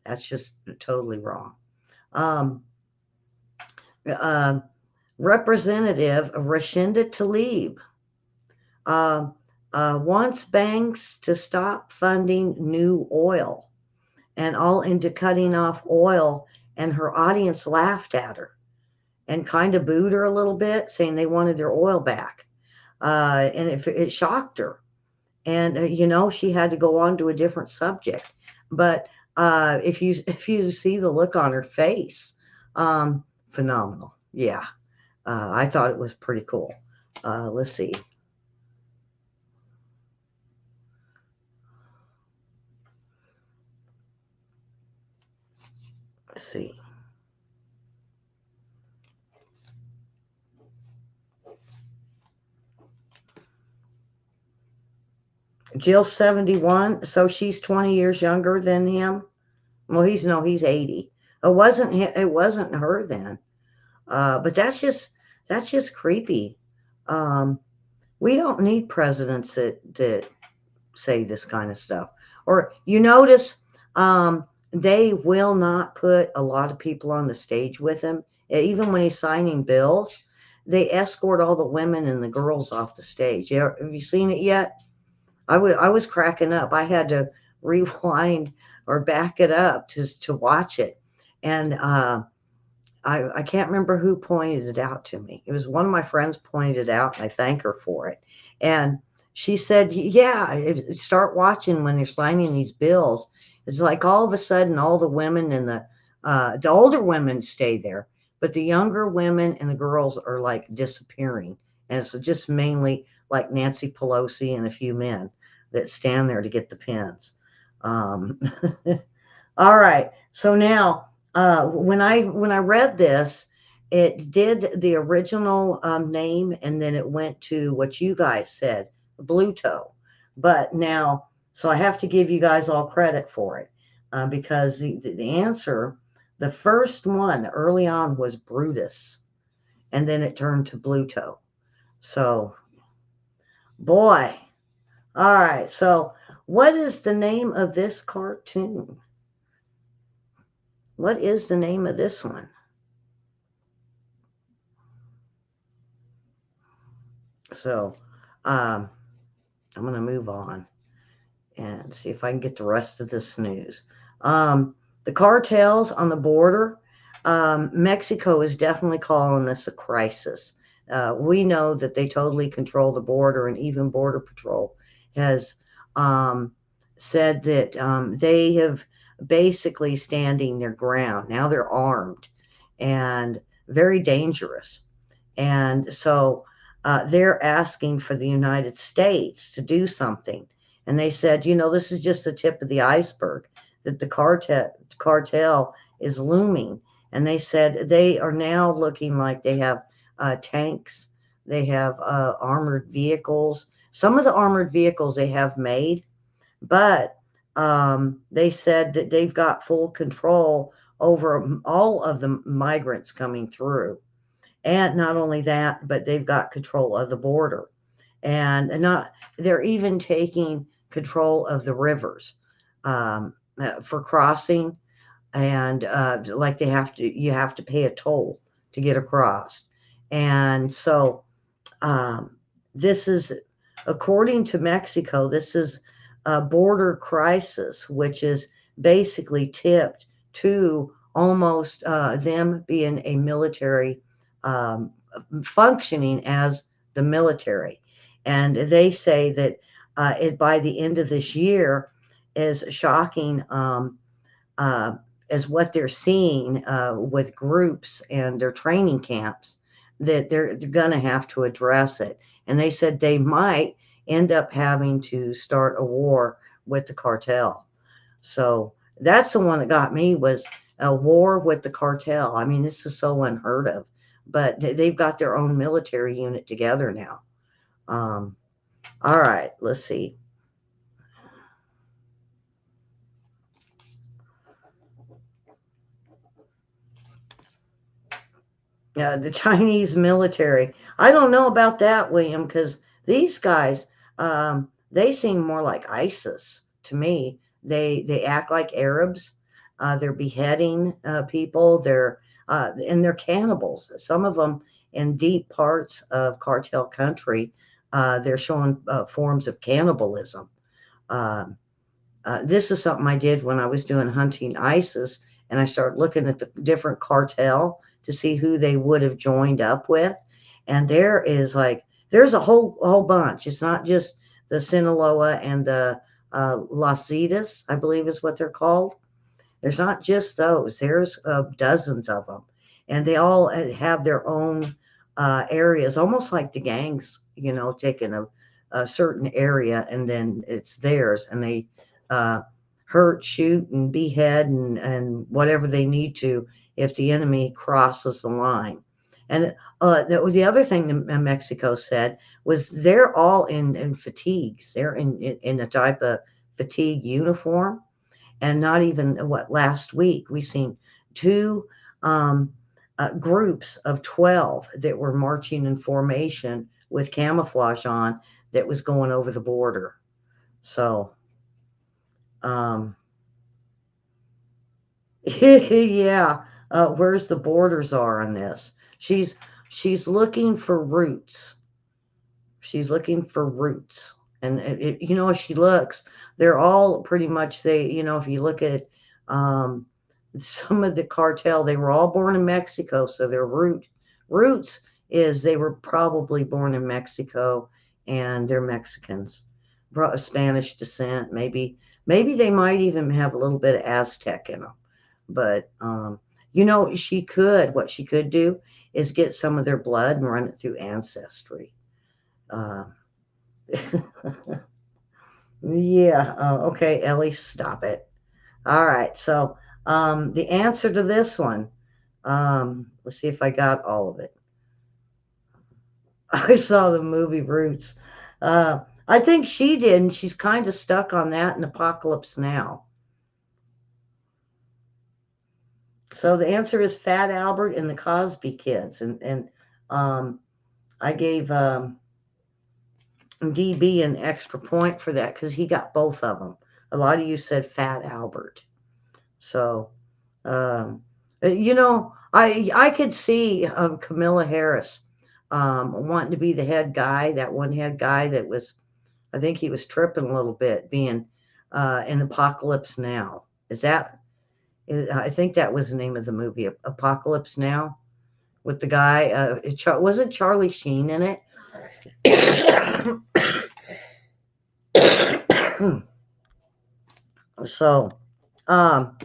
That's just totally wrong. Um, uh, Representative Rashinda Tlaib wants banks to stop funding new oil and all into cutting off oil. And her audience laughed at her and kind of booed her a little bit, saying they wanted their oil back. And it shocked her. And, she had to go on to a different subject. But if you see the look on her face, phenomenal. Yeah. I thought it was pretty cool. Let's see. Let's see. Jill's 71, so she's 20 years younger than him. Well, he's 80. It wasn't her then. But that's just creepy. We don't need presidents that say this kind of stuff. Or you notice they will not put a lot of people on the stage with him. Even when he's signing bills, they escort all the women and the girls off the stage. Have you seen it yet? I was cracking up. I had to rewind or back it up to watch it. And I can't remember who pointed it out to me. It was one of my friends pointed it out, and I thank her for it. And she said, yeah, start watching when they're signing these bills. It's like all of a sudden all the women and the The older women stay there, but the younger women and the girls are like disappearing. And it's just mainly like Nancy Pelosi and a few men that stand there to get the pins. Um, all right. So now, when I read this, it did the original name, and then it went to what you guys said, Bluto. But now, so I have to give you guys all credit for it because the answer, the first one early on was Brutus, and then it turned to Bluto. So, boy. All right. So, what is the name of this cartoon? What is the name of this one? So, um, I'm going to move on and see if I can get the rest of this news. The cartels on the border, Mexico is definitely calling this a crisis. We know that they totally control the border, and even Border Patrol has um, said that they have basically standing their ground. Now they're armed and very dangerous. And so they're asking for the United States to do something. And they said, this is just the tip of the iceberg, that the cartel is looming. And they said they are now looking like they have tanks, they have armored vehicles. Some of the armored vehicles they have made, but they said that they've got full control over all of the migrants coming through. And not only that, but they've got control of the border. And not they're even taking control of the rivers for crossing. And like you have to pay a toll to get across. And so um, this is, according to Mexico, this is a border crisis, which is basically tipped to almost them being a military, um, functioning as the military. And they say that by the end of this year, is shocking uh, as what they're seeing with groups and their training camps, that they're going to have to address it. And they said they might end up having to start a war with the cartel. So that's the one that got me, was a war with the cartel. I mean, this is so unheard of, but they've got their own military unit together now. Um, all right, let's see. The Chinese military. I don't know about that, William, because these guys, they seem more like ISIS to me. They act like Arabs. They're beheading people. And they're cannibals. Some of them in deep parts of cartel country. They're showing forms of cannibalism. Um, this is something I did when I was doing hunting ISIS, and I started looking at the different cartel to see who they would have joined up with. And there's a whole bunch. It's not just the Sinaloa and the Las Zetas, I believe is what they're called. There's not just those. There's dozens of them, and they all have their own areas, almost like the gangs. Taking a certain area and then it's theirs, and they uh, hurt, shoot, and behead and whatever they need to if the enemy crosses the line. And the other thing that Mexico said was they're all in fatigues. They're in a type of fatigue uniform, and not even what last week we seen two um, groups of 12 that were marching in formation with camouflage on, that was going over the border. So um, yeah, where's the borders are on this? She's looking for roots. She's looking for roots. And if she looks, they're all pretty much, if you look at um, some of the cartel, they were all born in Mexico. So their roots is they were probably born in Mexico, and they're Mexicans, Spanish descent. Maybe they might even have a little bit of Aztec in them. But what she could do is get some of their blood and run it through ancestry. Uh, yeah. Okay, Ellie, stop it. All right. So the answer to this one, let's see if I got all of it. I saw the movie Roots. I think she did, and she's kind of stuck on that in Apocalypse Now. So the answer is Fat Albert and the Cosby Kids, and um, I gave DB an extra point for that because he got both of them. A lot of you said Fat Albert, so I could see Camilla Harris wanting to be the head guy, that one head guy that was, I think he was tripping a little bit, being in Apocalypse Now. I think that was the name of the movie, Apocalypse Now, with the guy. Wasn't Charlie Sheen in it? So, um,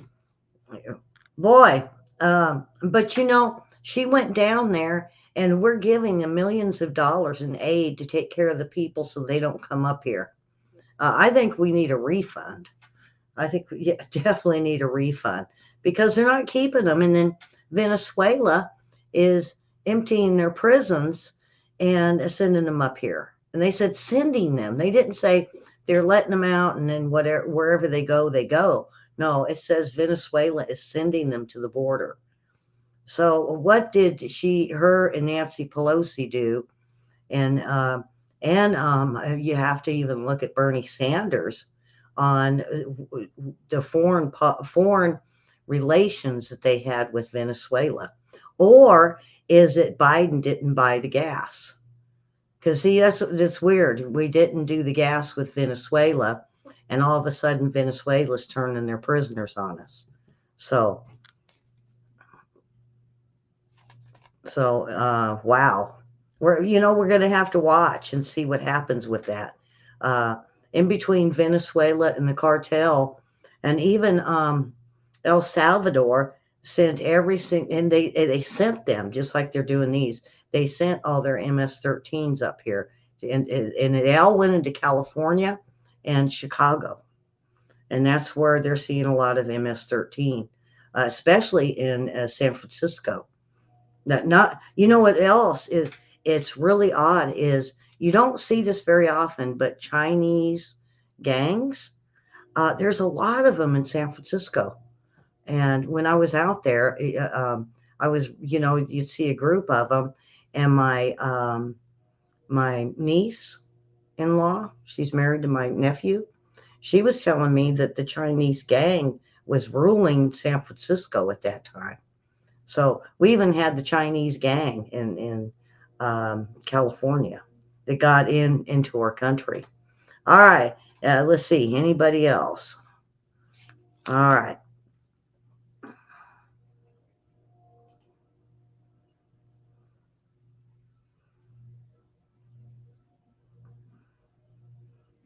boy, but she went down there, and we're giving them millions of dollars in aid to take care of the people so they don't come up here. I think we need a refund. I think we definitely need a refund because they're not keeping them. And then Venezuela is emptying their prisons and sending them up here. And they said sending them. They didn't say they're letting them out and then wherever they go, they go. No, it says Venezuela is sending them to the border. So what did her and Nancy Pelosi do? And you have to even look at Bernie Sanders on the foreign relations that they had with Venezuela, or is it Biden didn't buy the gas? Because see, that's weird. We didn't do the gas with Venezuela, and all of a sudden Venezuela's turning their prisoners on us. So wow. We're going to have to watch and see what happens with that. Uh, in between Venezuela and the cartel, and even El Salvador sent and they sent them just like they're doing these. They sent all their MS-13s up here, and they all went into California and Chicago, and that's where they're seeing a lot of MS-13, especially in San Francisco. Not you know what else is it's really odd is you don't see this very often, but Chinese gangs, there's a lot of them in San Francisco. And when I was out there, I was, you'd see a group of them, and my niece in law, she's married to my nephew. She was telling me that the Chinese gang was ruling San Francisco at that time. So we even had the Chinese gang in California that got into our country. All right, let's see. Anybody else? All right.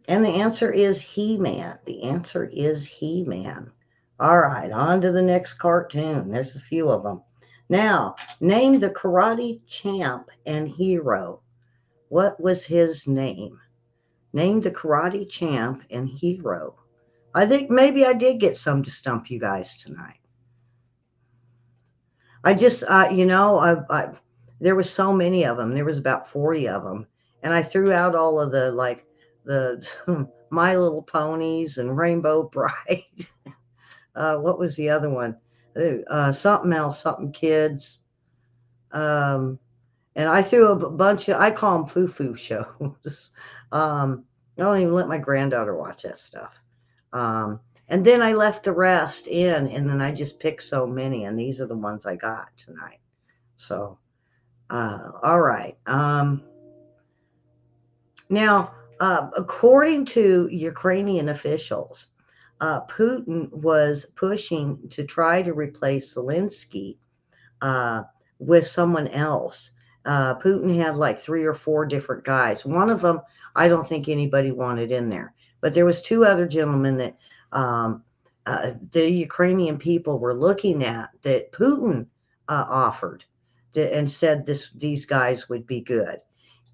And the answer is He-Man. The answer is He-Man. All right, on to the next cartoon. There's a few of them. Now, name the karate champ and hero. What was his name? Name the karate champ and hero. I think maybe I did get some to stump you guys tonight. I just, there was so many of them. There was about 40 of them, and I threw out all of the My Little Ponies and Rainbow Bright. What was the other one? Something else, something kids. Um, and I threw a bunch of, I call them foo-foo shows. I don't even let my granddaughter watch that stuff. And then I left the rest in, and then I just picked so many, and these are the ones I got tonight. So, all right. Now, according to Ukrainian officials, Putin was pushing to try to replace Zelensky uh, with someone else. Putin had like 3 or 4 different guys. One of them, I don't think anybody wanted in there, but there was 2 other gentlemen that the Ukrainian people were looking at that Putin offered and said these guys would be good.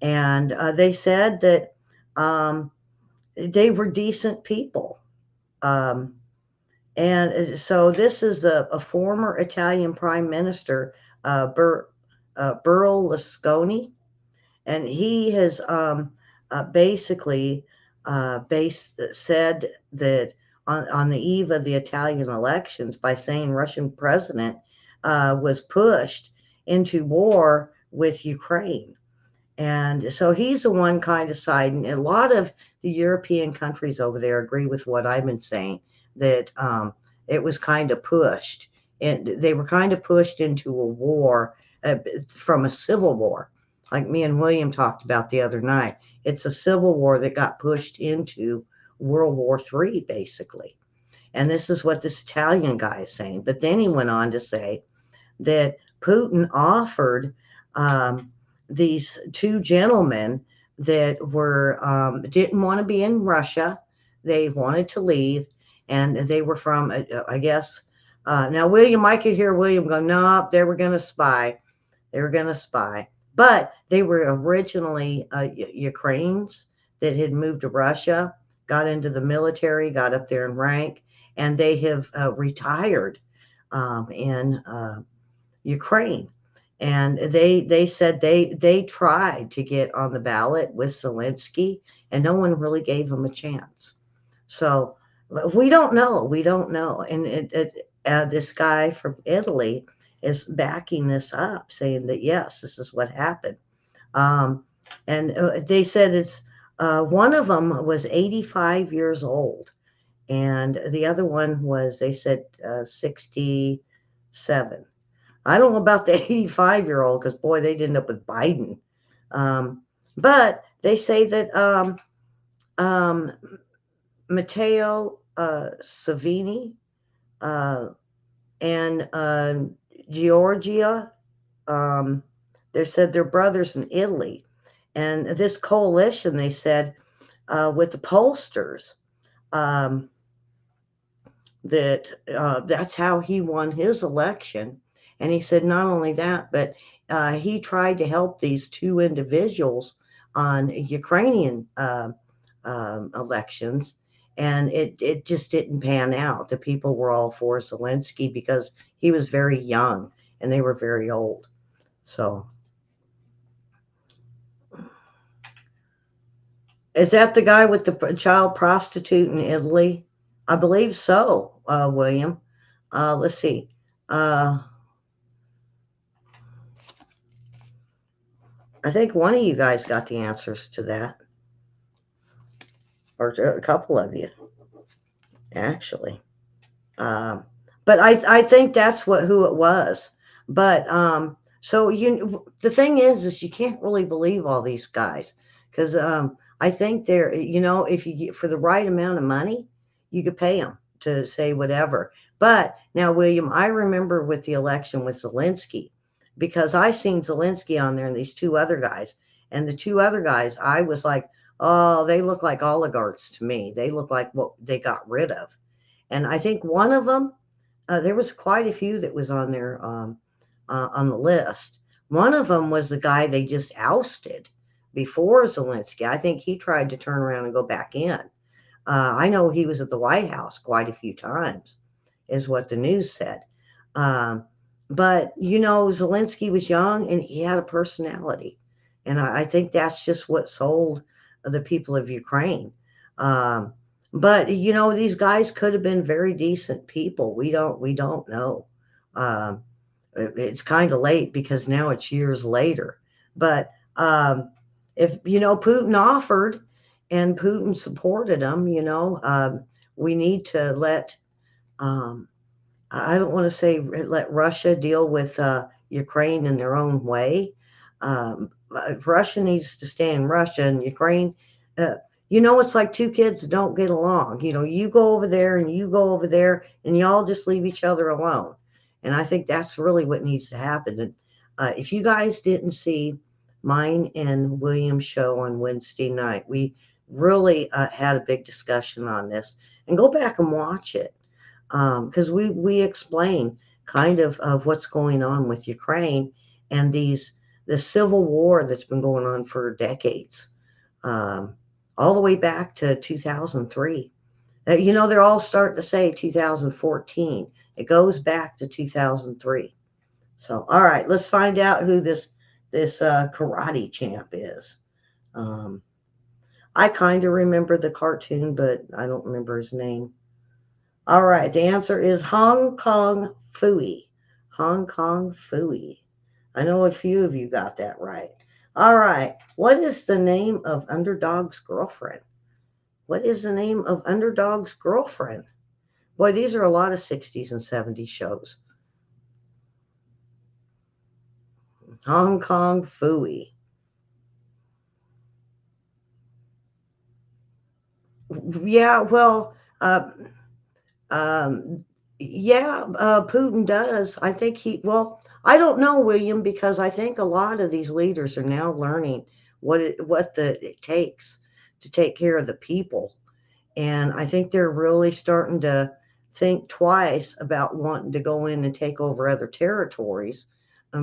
And they said that um, they were decent people. Um, and so this is a former Italian Prime Minister, Berlusconi, and he has basically said that on the eve of the Italian elections by saying Russian president was pushed into war with Ukraine. And so he's the one kind of siding. A lot of the European countries over there agree with what I've been saying, that it was kind of pushed. And they were kind of pushed into a war from a civil war, like me and William talked about the other night. It's a civil war that got pushed into World War III, basically. And this is what this Italian guy is saying. But then he went on to say that Putin offered these two gentlemen that were didn't want to be in Russia. They wanted to leave, and they were from, I guess. Now, William, I could hear William go, "No, they were going to spy. They were going to spy." But they were originally Ukrainians that had moved to Russia, got into the military, got up there in rank, and they have retired in Ukraine. And they said they tried to get on the ballot with Zelensky, and no one really gave them a chance. So we don't know. We don't know. And this guy from Italy is backing this up, saying that yes, this is what happened. Um, and they said it's one of them was 85 years old, and the other one was, they said, 67. I don't know about the 85-year-old, because boy, they'd end up with Biden. But they say that um, Matteo Savini uh, and Georgia, um, they said they're brothers in Italy. And this coalition, they said, with the pollsters, um, that that's how he won his election. And he said not only that, but he tried to help these two individuals on Ukrainian elections, and it just didn't pan out. The people were all for Zelensky because he was very young and they were very old. So, is that the guy with the child prostitute in Italy? I believe so, William. Let's see. Uh, I think one of you guys got the answers to that, or a couple of you, actually. Um, but I think that's who it was. But so the thing is you can't really believe all these guys, because I think they're, if you get for the right amount of money, you could pay them to say whatever. But now, William, I remember with the election with Zelensky, because I seen Zelensky on there and these two other guys, and the two other guys, I was like, oh, they look like oligarchs to me. They look like what they got rid of. And I think one of them, there was quite a few that was on there on the list. One of them was the guy they just ousted before Zelensky. I think he tried to turn around and go back in. I know he was at the White House quite a few times, is what the news said. Um, but, Zelensky was young and he had a personality. And I think that's just what sold the people of Ukraine. Um, but these guys could have been very decent people. We don't know. Um, it's kind of late because now it's years later. But if Putin offered and Putin supported him, we need to let um, I don't want to say let Russia deal with Ukraine in their own way. Russia needs to stay in Russia, and Ukraine. Uh, it's like two kids that don't get along. You go over there and you go over there, and y'all just leave each other alone. And I think that's really what needs to happen. And if you guys didn't see mine and William's show on Wednesday night, we really had a big discussion on this. And go back and watch it. because we explain kind of what's going on with Ukraine and the civil war that's been going on for decades, um, all the way back to 2003. They're all starting to say 2014. It goes back to 2003. So, all right, let's find out who this karate champ is. Um, I kind of remember the cartoon, but I don't remember his name. All right, the answer is Hong Kong Fooey. Hong Kong Fooey. I know a few of you got that right. All right, what is the name of Underdog's girlfriend? What is the name of Underdog's girlfriend? Boy, these are a lot of 60s and 70s shows. Hong Kong Fooey. Yeah, well, um, yeah, Putin does. I think well, I don't know, William, because I think a lot of these leaders are now learning it takes to take care of the people. And I think they're really starting to think twice about wanting to go in and take over other territories,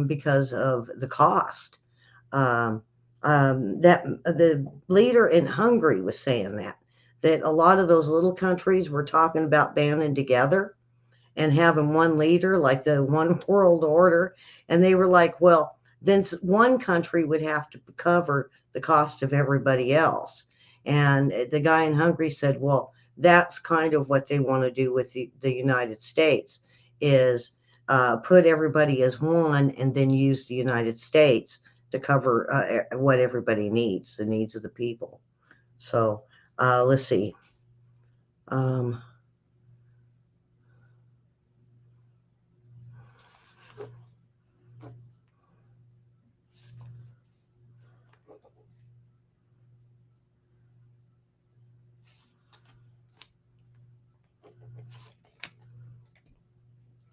because of the cost. Um, that the leader in Hungary was saying that a lot of those little countries were talking about banding together and having one leader, like the one world order. And they were like, well, then one country would have to cover the cost of everybody else. And the guy in Hungary said, well, that's kind of what they want to do with the United States is put everybody as one and then use the United States to cover what everybody needs, the needs of the people. So let's see. Um,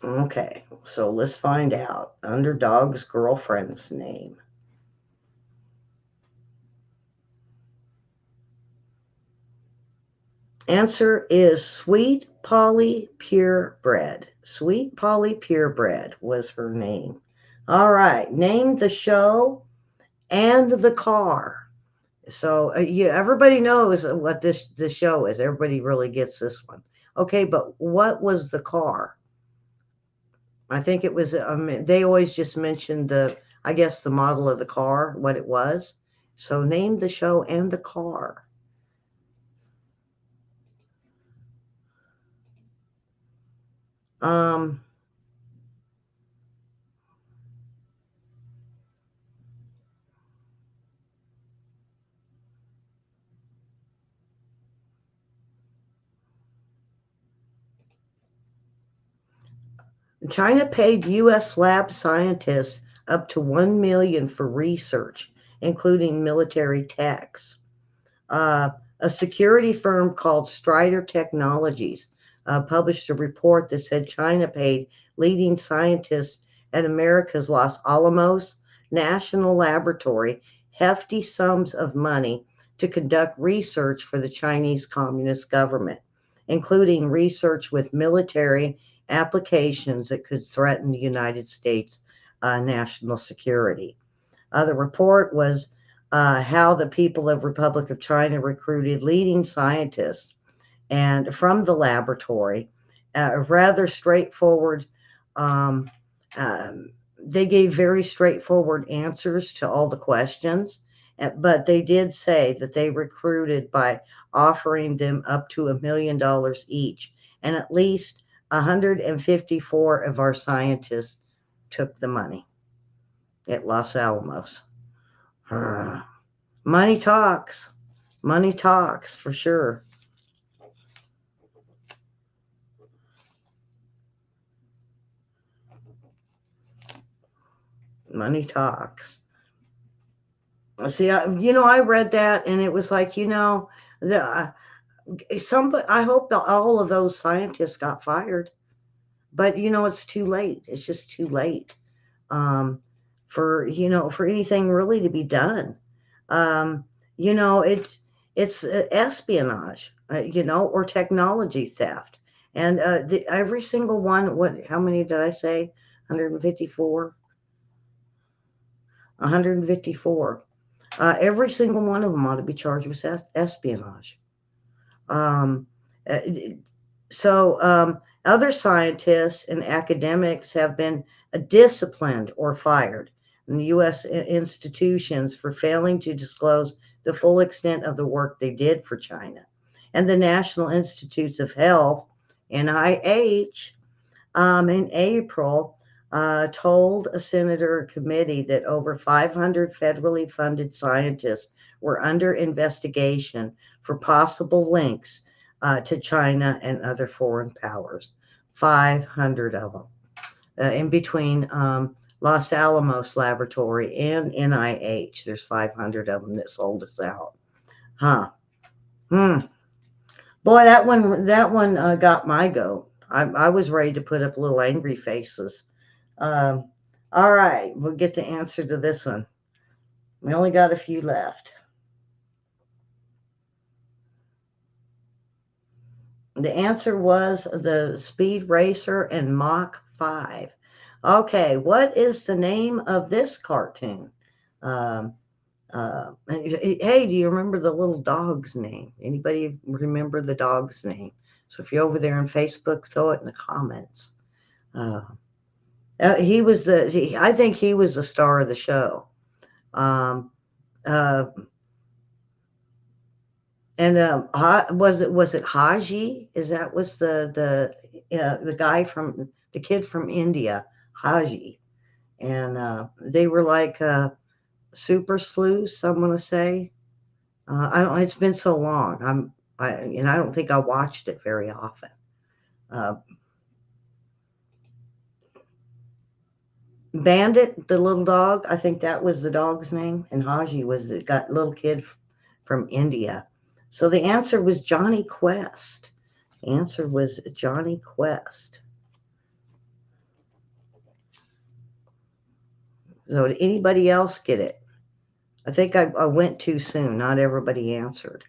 Okay, so let's find out Underdog's girlfriend's name. Answer is Sweet Polly Purebred. Sweet Polly Purebred was her name. All right, name the show and the car. So yeah, everybody knows what this show is. Everybody really gets this one. Okay, but what was the car? I think it was. They always just mentioned I guess, the model of the car, what it was. So name the show and the car. Um, China paid U.S. lab scientists up to 1 million for research, including military techs. A security firm called Strider Technologies published a report that said China paid leading scientists at America's Los Alamos National Laboratory hefty sums of money to conduct research for the Chinese Communist government, including research with military applications that could threaten the United States national security. The report was how the people of Republic of China recruited leading scientists and from the laboratory, rather straightforward. Um, um, they gave very straightforward answers to all the questions, but they did say that they recruited by offering them up to $1 million each, and at least 154 of our scientists took the money at Los Alamos. Money talks. Money talks for sure. Money talks. See, I read that and it was like, the somebody. I hope that all of those scientists got fired, but it's too late. It's just too late, um, for anything really to be done. Um, it's espionage, or technology theft. And every single one, how many did I say? 154? 154. Every single one of them ought to be charged with espionage. Um, uh, other scientists and academics have been disciplined or fired in the U.S. institutions for failing to disclose the full extent of the work they did for China. And the National Institutes of Health, NIH, in April, told a senator committee that over 500 federally funded scientists were under investigation for possible links to China and other foreign powers. 500 of them. In between Los Alamos Laboratory and NIH, there's 500 of them that sold us out. Huh. Hmm. Boy, that one got my goat. I was ready to put up little angry faces. Um, all right, we'll get the answer to this one. We only got a few left. The answer was the Speed Racer and Mach 5. Okay, what is the name of this cartoon? Um, hey, do you remember the little dog's name? Anybody remember the dog's name? So if you're over there on Facebook, throw it in the comments. Uh, I think he was the star of the show. Um, uh, and was it Haji? Is that was the guy from the kid from India, Haji, and they were like super sleuths. I'm gonna say. I don't. It's been so long. I don't think I watched it very often. Uh, Bandit, the little dog. I think that was the dog's name, and Haji was the got little kid from India. So the answer was Johnny Quest. The answer was Johnny Quest. So did anybody else get it? I think I went too soon. Not everybody answered.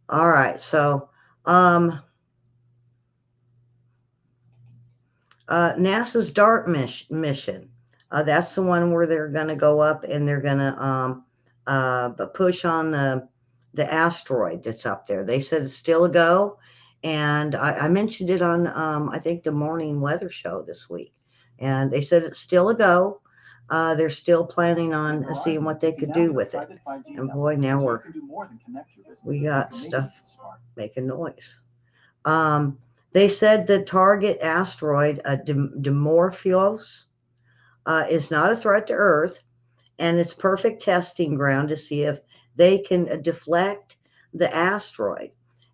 All right. So um, NASA's DART mission. That's the one where they're going to go up and they're going to push on the asteroid that's up there. They said it's still a go, and I mentioned it on I think the morning weather show this week, and they said it's still a go. They're still planning on seeing what they could do with it. And boy, now we got stuff making noise. Um, they said the target asteroid, Dimorphos, is not a threat to Earth, and it's perfect testing ground to see if they can deflect the asteroid.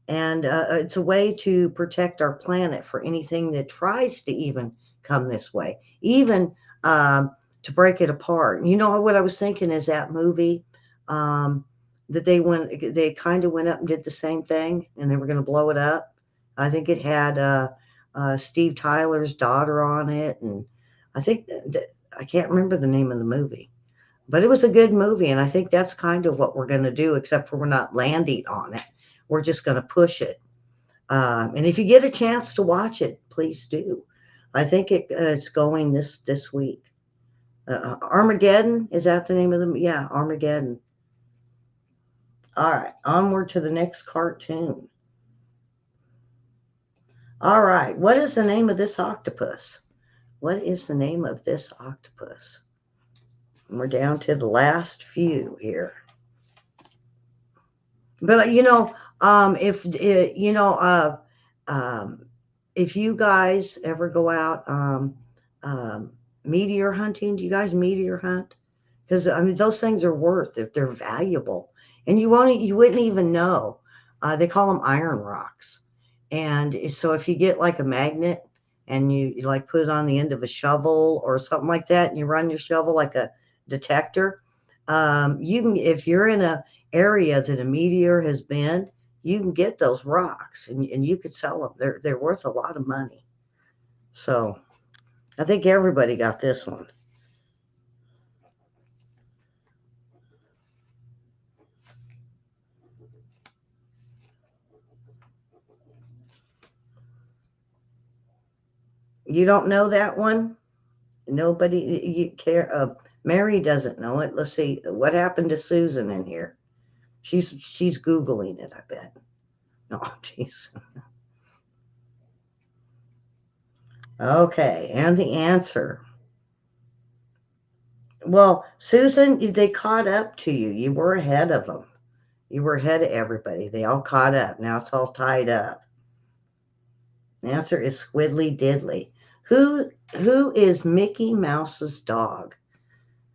And it's a way to protect our planet for anything that tries to even come this way, even to break it apart. You know what I was thinking is that movie um, that they kind of went up and did the same thing, and they were going to blow it up. I think it had Steve Tyler's daughter on it, and I think I can't remember the name of the movie, but it was a good movie, and I think that's kind of what we're going to do, except for we're not landing on it. We're just going to push it. And if you get a chance to watch it, please do. I think it's going this week. Armageddon, is that the name of the? Yeah, Armageddon. All right, onward to the next cartoon. All right, what is the name of this octopus? What is the name of this octopus? And we're down to the last few here. But if um, if you guys ever go out um, meteor hunting, do you guys meteor hunt? Because I mean, those things are worth if they're valuable, and you wouldn't even know. They call them iron rocks, and so if you get like a magnet and you like put it on the end of a shovel or something like that, and you run your shovel like a detector, you can if you're in a area that a meteor has been, you can get those rocks and you could sell them. They're worth a lot of money. So I think everybody got this one. You don't know that one? Nobody you care. Mary doesn't know it. Let's see what happened to Susan in here. She's googling it. I bet. No, jeez. Okay, and the answer. Well, Susan, they caught up to you. You were ahead of them. You were ahead of everybody. They all caught up. Now it's all tied up. The answer is Squiddly Diddly. Who is Mickey Mouse's dog?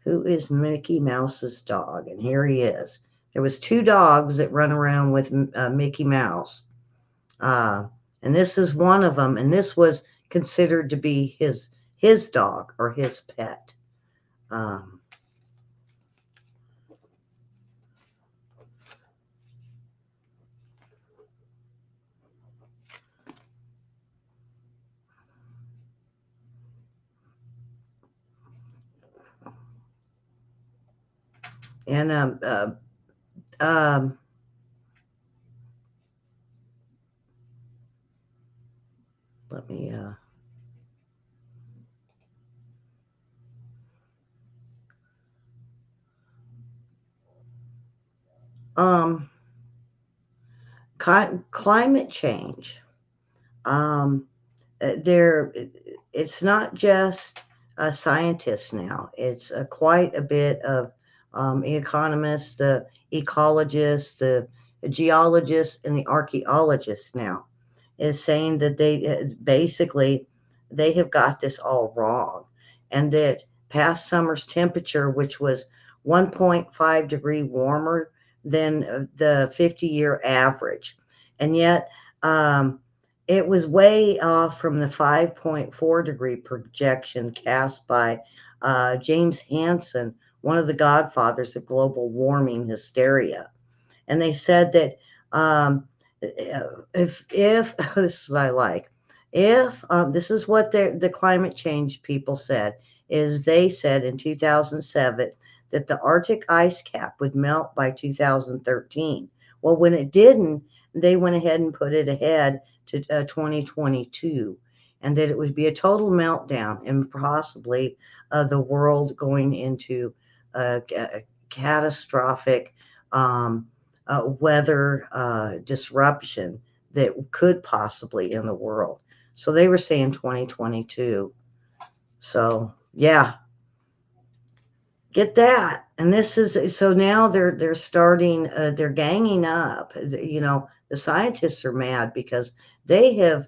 Who is Mickey Mouse's dog? And here he is. There was two dogs that run around with Mickey Mouse, uh, and this is one of them. And this was considered to be his dog or his pet. Um, and um, let me. Um, climate change. Um, there, it's not just scientists now. It's quite a bit of economists, the ecologists, the geologists, and the archaeologists now is saying that they basically they have got this all wrong, and that past summer's temperature, which was 1.5 degree warmer than the 50-year average, and yet it was way off from the 5.4 degree projection cast by James Hansen, one of the godfathers of global warming hysteria. And they said that if this is I like if this is what the climate change people said is they said in 2007 that the Arctic ice cap would melt by 2013. Well, when it didn't, they went ahead and put it ahead to 2022, and that it would be a total meltdown and possibly the world going into a catastrophic weather disruption that could possibly in the world. So they were saying 2022. So yeah, get that. And this is so now they're starting they're ganging up. You know, the scientists are mad because they have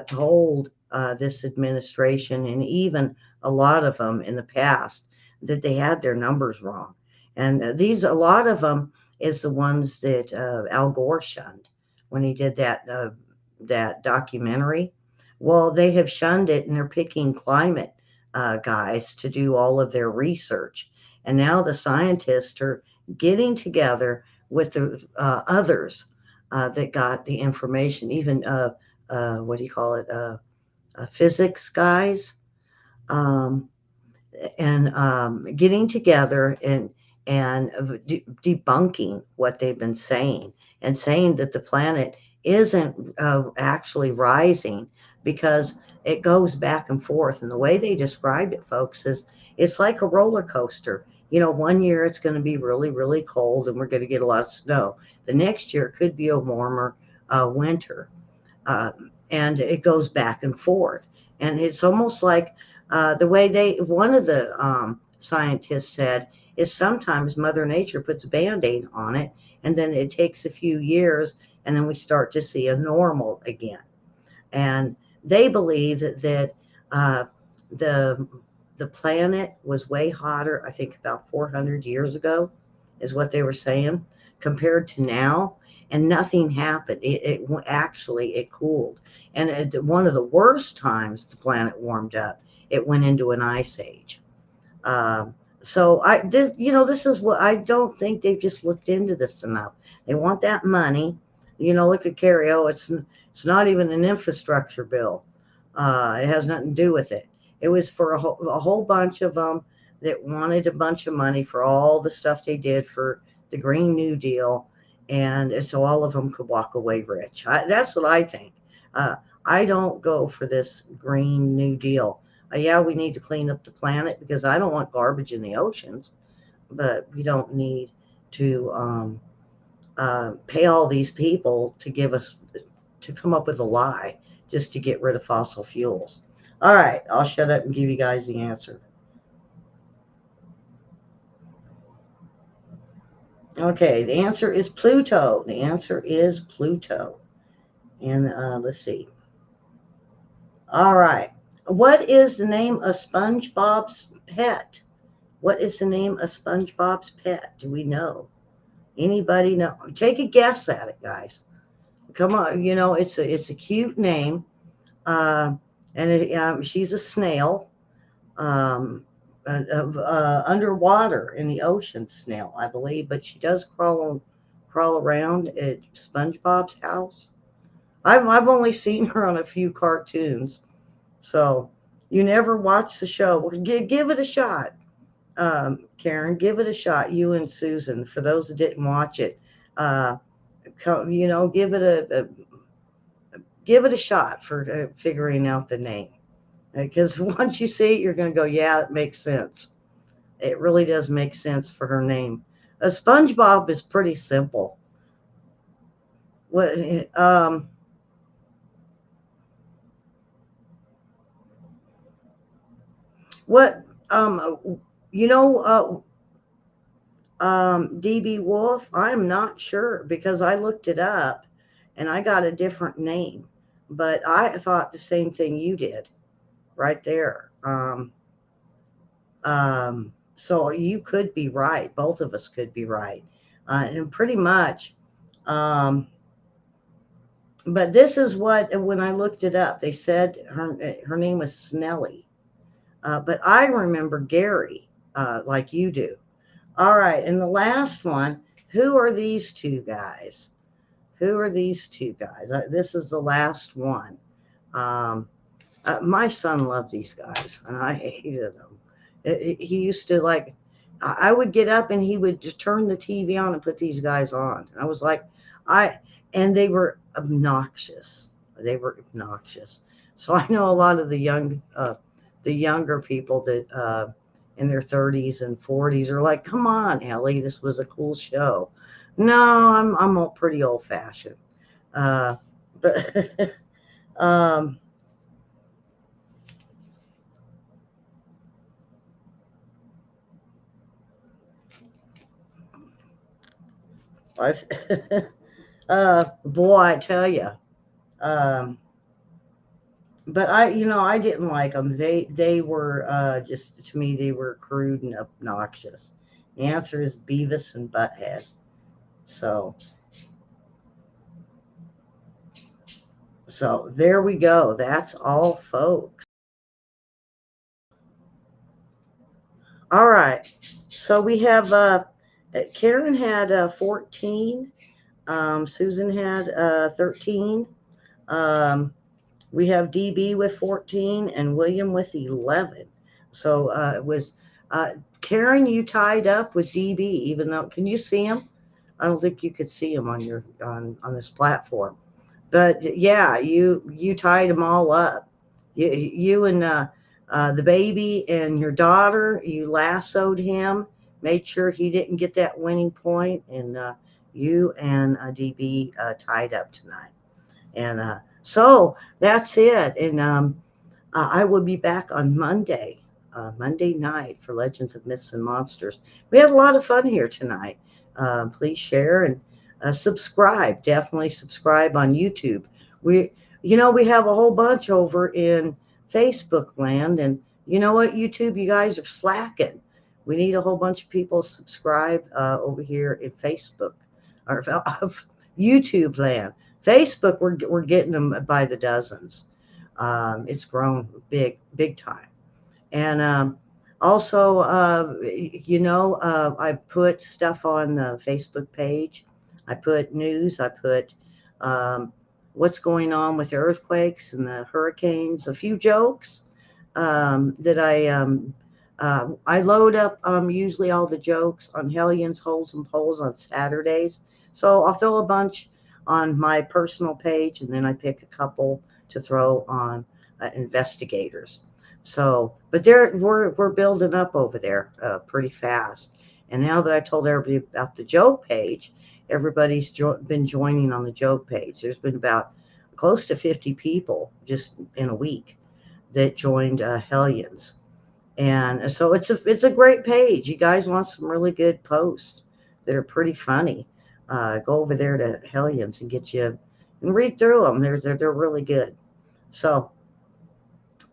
told this administration and even a lot of them in the past that they had their numbers wrong. And these a lot of them is the ones that Al Gore shunned when he did that documentary. Well, they have shunned it, and they're picking climate guys to do all of their research. And now the scientists are getting together with the others that got the information, even what do you call it, physics guys. Um, and getting together and debunking what they've been saying and saying that the planet isn't actually rising because it goes back and forth. And the way they describe it, folks, is it's like a roller coaster. You know, one year it's going to be really, really cold and we're going to get a lot of snow. The next year it could be a warmer winter. And it goes back and forth. And it's almost like the way one of the scientists said is sometimes Mother Nature puts a band aid on it, and then it takes a few years, and then we start to see a normal again. And they believe that the the planet was way hotter, I think about 400 years ago, is what they were saying, compared to now, and nothing happened. It actually it cooled, and one of the worst times the planet warmed up, it went into an ice age. Um, so this is what I don't think they've just looked into this enough. They want that money. You know, look at Kerry. Oh, it's not even an infrastructure bill. It has nothing to do with it. It was for a whole bunch of them that wanted a bunch of money for all the stuff they did for the Green New Deal, and so all of them could walk away rich. That's what I think. Uh, I don't go for this Green New Deal. Yeah, we need to clean up the planet because I don't want garbage in the oceans, but we don't need to pay all these people to give us to come up with a lie just to get rid of fossil fuels. All right, I'll shut up and give you guys the answer. Okay, the answer is Pluto. The answer is Pluto. And let's see. All right. What is the name of SpongeBob's pet? What is the name of SpongeBob's pet? Do we know? Anybody know? Take a guess at it, guys. Come on, it's a cute name, uh, and she's a snail, um, underwater in the ocean snail, I believe, but she does crawl around at SpongeBob's house. I've only seen her on a few cartoons, so you never watch the show. Well, give it a shot, Karen. Give it a shot. You and Susan, for those that didn't watch it, uh, give it a shot for figuring out the name. Because once you see it, you're going to go, yeah, it makes sense. It really does make sense for her name. A SpongeBob is pretty simple. What what you know DB Wolf? I'm not sure because I looked it up and I got a different name, but I thought the same thing you did right there. So you could be right. Both of us could be right. And pretty much, um, but this is what, when I looked it up, they said her name was Snelly. But I remember Gary, like you do. All right. And the last one, who are these two guys? Who are these two guys? This is the last one. Um, my son loved these guys, and I hated them. He used to like. I would get up and he would just turn the TV on and put these guys on. I was like, I, and they were obnoxious. They were obnoxious. So I know a lot of the younger people that in their 30s and 40s are like, come on, Ellie, this was a cool show. No, I'm all pretty old fashioned. But um, I, boy, I tell you. Um, but I didn't like them. They were just, to me, they were crude and obnoxious. The answer is Beavis and Butthead. So so there we go. That's all, folks. All right. So we have Karen had 14. Susan had 13. Um, we have DB with 14 and William with 11. So it was Karen, you tied up with DB, even though, can you see him? I don't think you could see him on on this platform. But yeah, you tied them all up. You and the baby and your daughter, you lassoed him, made sure he didn't get that winning point, and you and DB tied up tonight. And so that's it. And I will be back on Monday, Monday night for Legends of Myths and Monsters. We had a lot of fun here tonight. Please share and subscribe. Definitely subscribe on YouTube. We have a whole bunch over in Facebook land, and you know what, YouTube, you guys are slacking. We need a whole bunch of people subscribe over here in Facebook or YouTube land. Facebook, we're getting them by the dozens. It's grown big time. And also, I put stuff on the Facebook page. I put news. I put what's going on with the earthquakes and the hurricanes. A few jokes that I I load up usually all the jokes on Hellions, Holes, and Poles on Saturdays. So I'll throw a bunch on my personal page, and then I pick a couple to throw on investigators. So, but we're building up over there pretty fast. And now that I told everybody about the joke page, everybody's been joining on the joke page. There's been about close to 50 people just in a week that joined Hellions. And so it's a great page. You guys want some really good posts that are pretty funny? Go over there to Hellions and get you and read through them. They're really good. So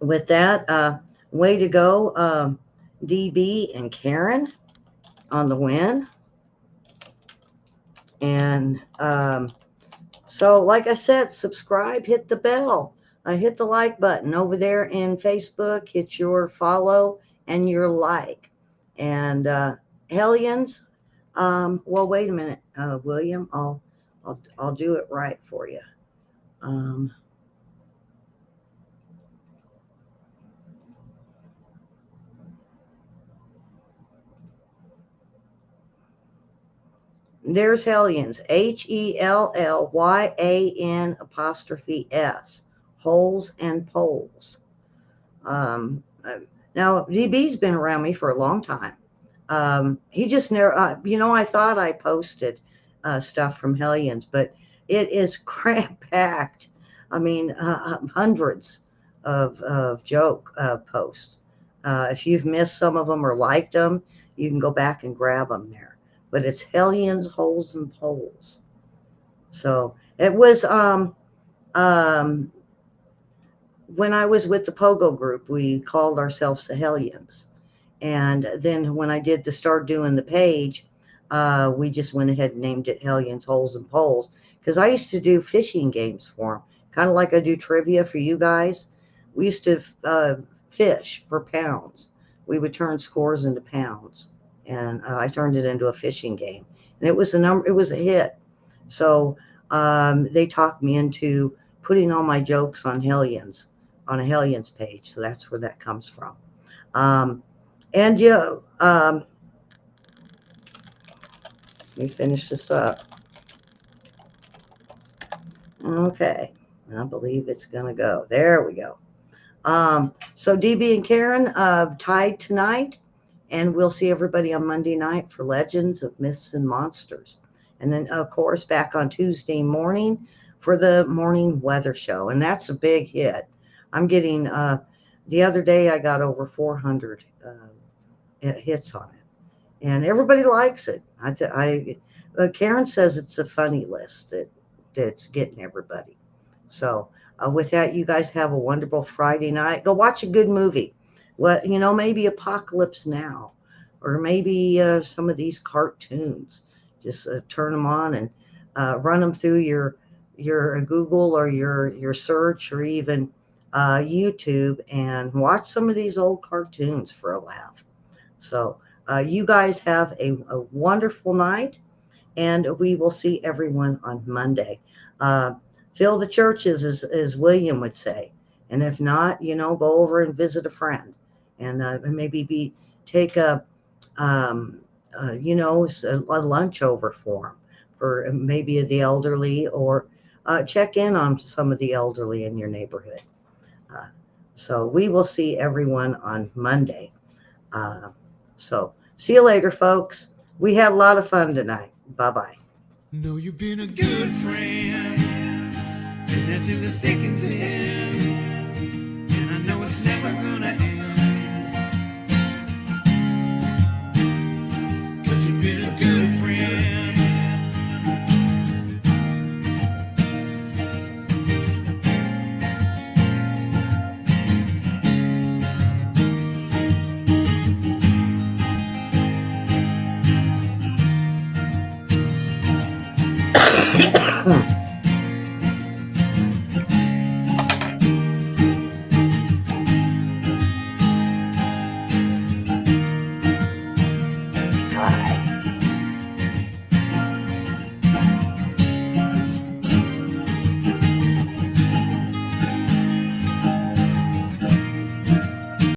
with that, way to go, DB and Karen on the win. And so, like I said, subscribe, hit the bell. Hit the like button over there in Facebook. Hit your follow and your like. And Hellions, well, wait a minute, William. I'll do it right for you. There's Hellions, HELLYAN''S, Holes and Poles. Now, DB's been around me for a long time. He just never, I thought I posted stuff from Hellions, but it is cramp-packed. I mean, hundreds of joke posts. If you've missed some of them or liked them, you can go back and grab them there. But it's Hellions, Holes, and Poles. So it was when I was with the Pogo group, we called ourselves the Hellions. And then when I did start doing the page, we just went ahead and named it Hellions, Holes, and Poles, because I used to do fishing games for them, kind of like I do trivia for you guys. We used to fish for pounds. We would turn scores into pounds. And I turned it into a fishing game, and it was a hit. So they talked me into putting all my jokes on Hellions, on a Hellions page. So that's where that comes from. And yeah, let me finish this up. Okay, I believe it's gonna go. There we go. So DB and Karen tied tonight. And we'll see everybody on Monday night for Legends of Myths and Monsters. And then, of course, back on Tuesday morning for the morning weather show. And that's a big hit. I'm getting, the other day I got over 400 hits on it. And everybody likes it. Karen says it's a funny list that's getting everybody. So with that, you guys have a wonderful Friday night. Go watch a good movie. Maybe Apocalypse Now, or maybe some of these cartoons. Just turn them on and run them through your Google or your search, or even YouTube, and watch some of these old cartoons for a laugh. So you guys have a wonderful night, and we will see everyone on Monday. Fill the churches, as William would say. And if not, go over and visit a friend. And maybe take a lunch over for them, for maybe the elderly, or check in on some of the elderly in your neighborhood. So we will see everyone on Monday. So see you later, folks. We had a lot of fun tonight. Bye-bye. Know you've been a good friend, and that's in the thick and thin, and I know it's never gonna end. Been a good friend.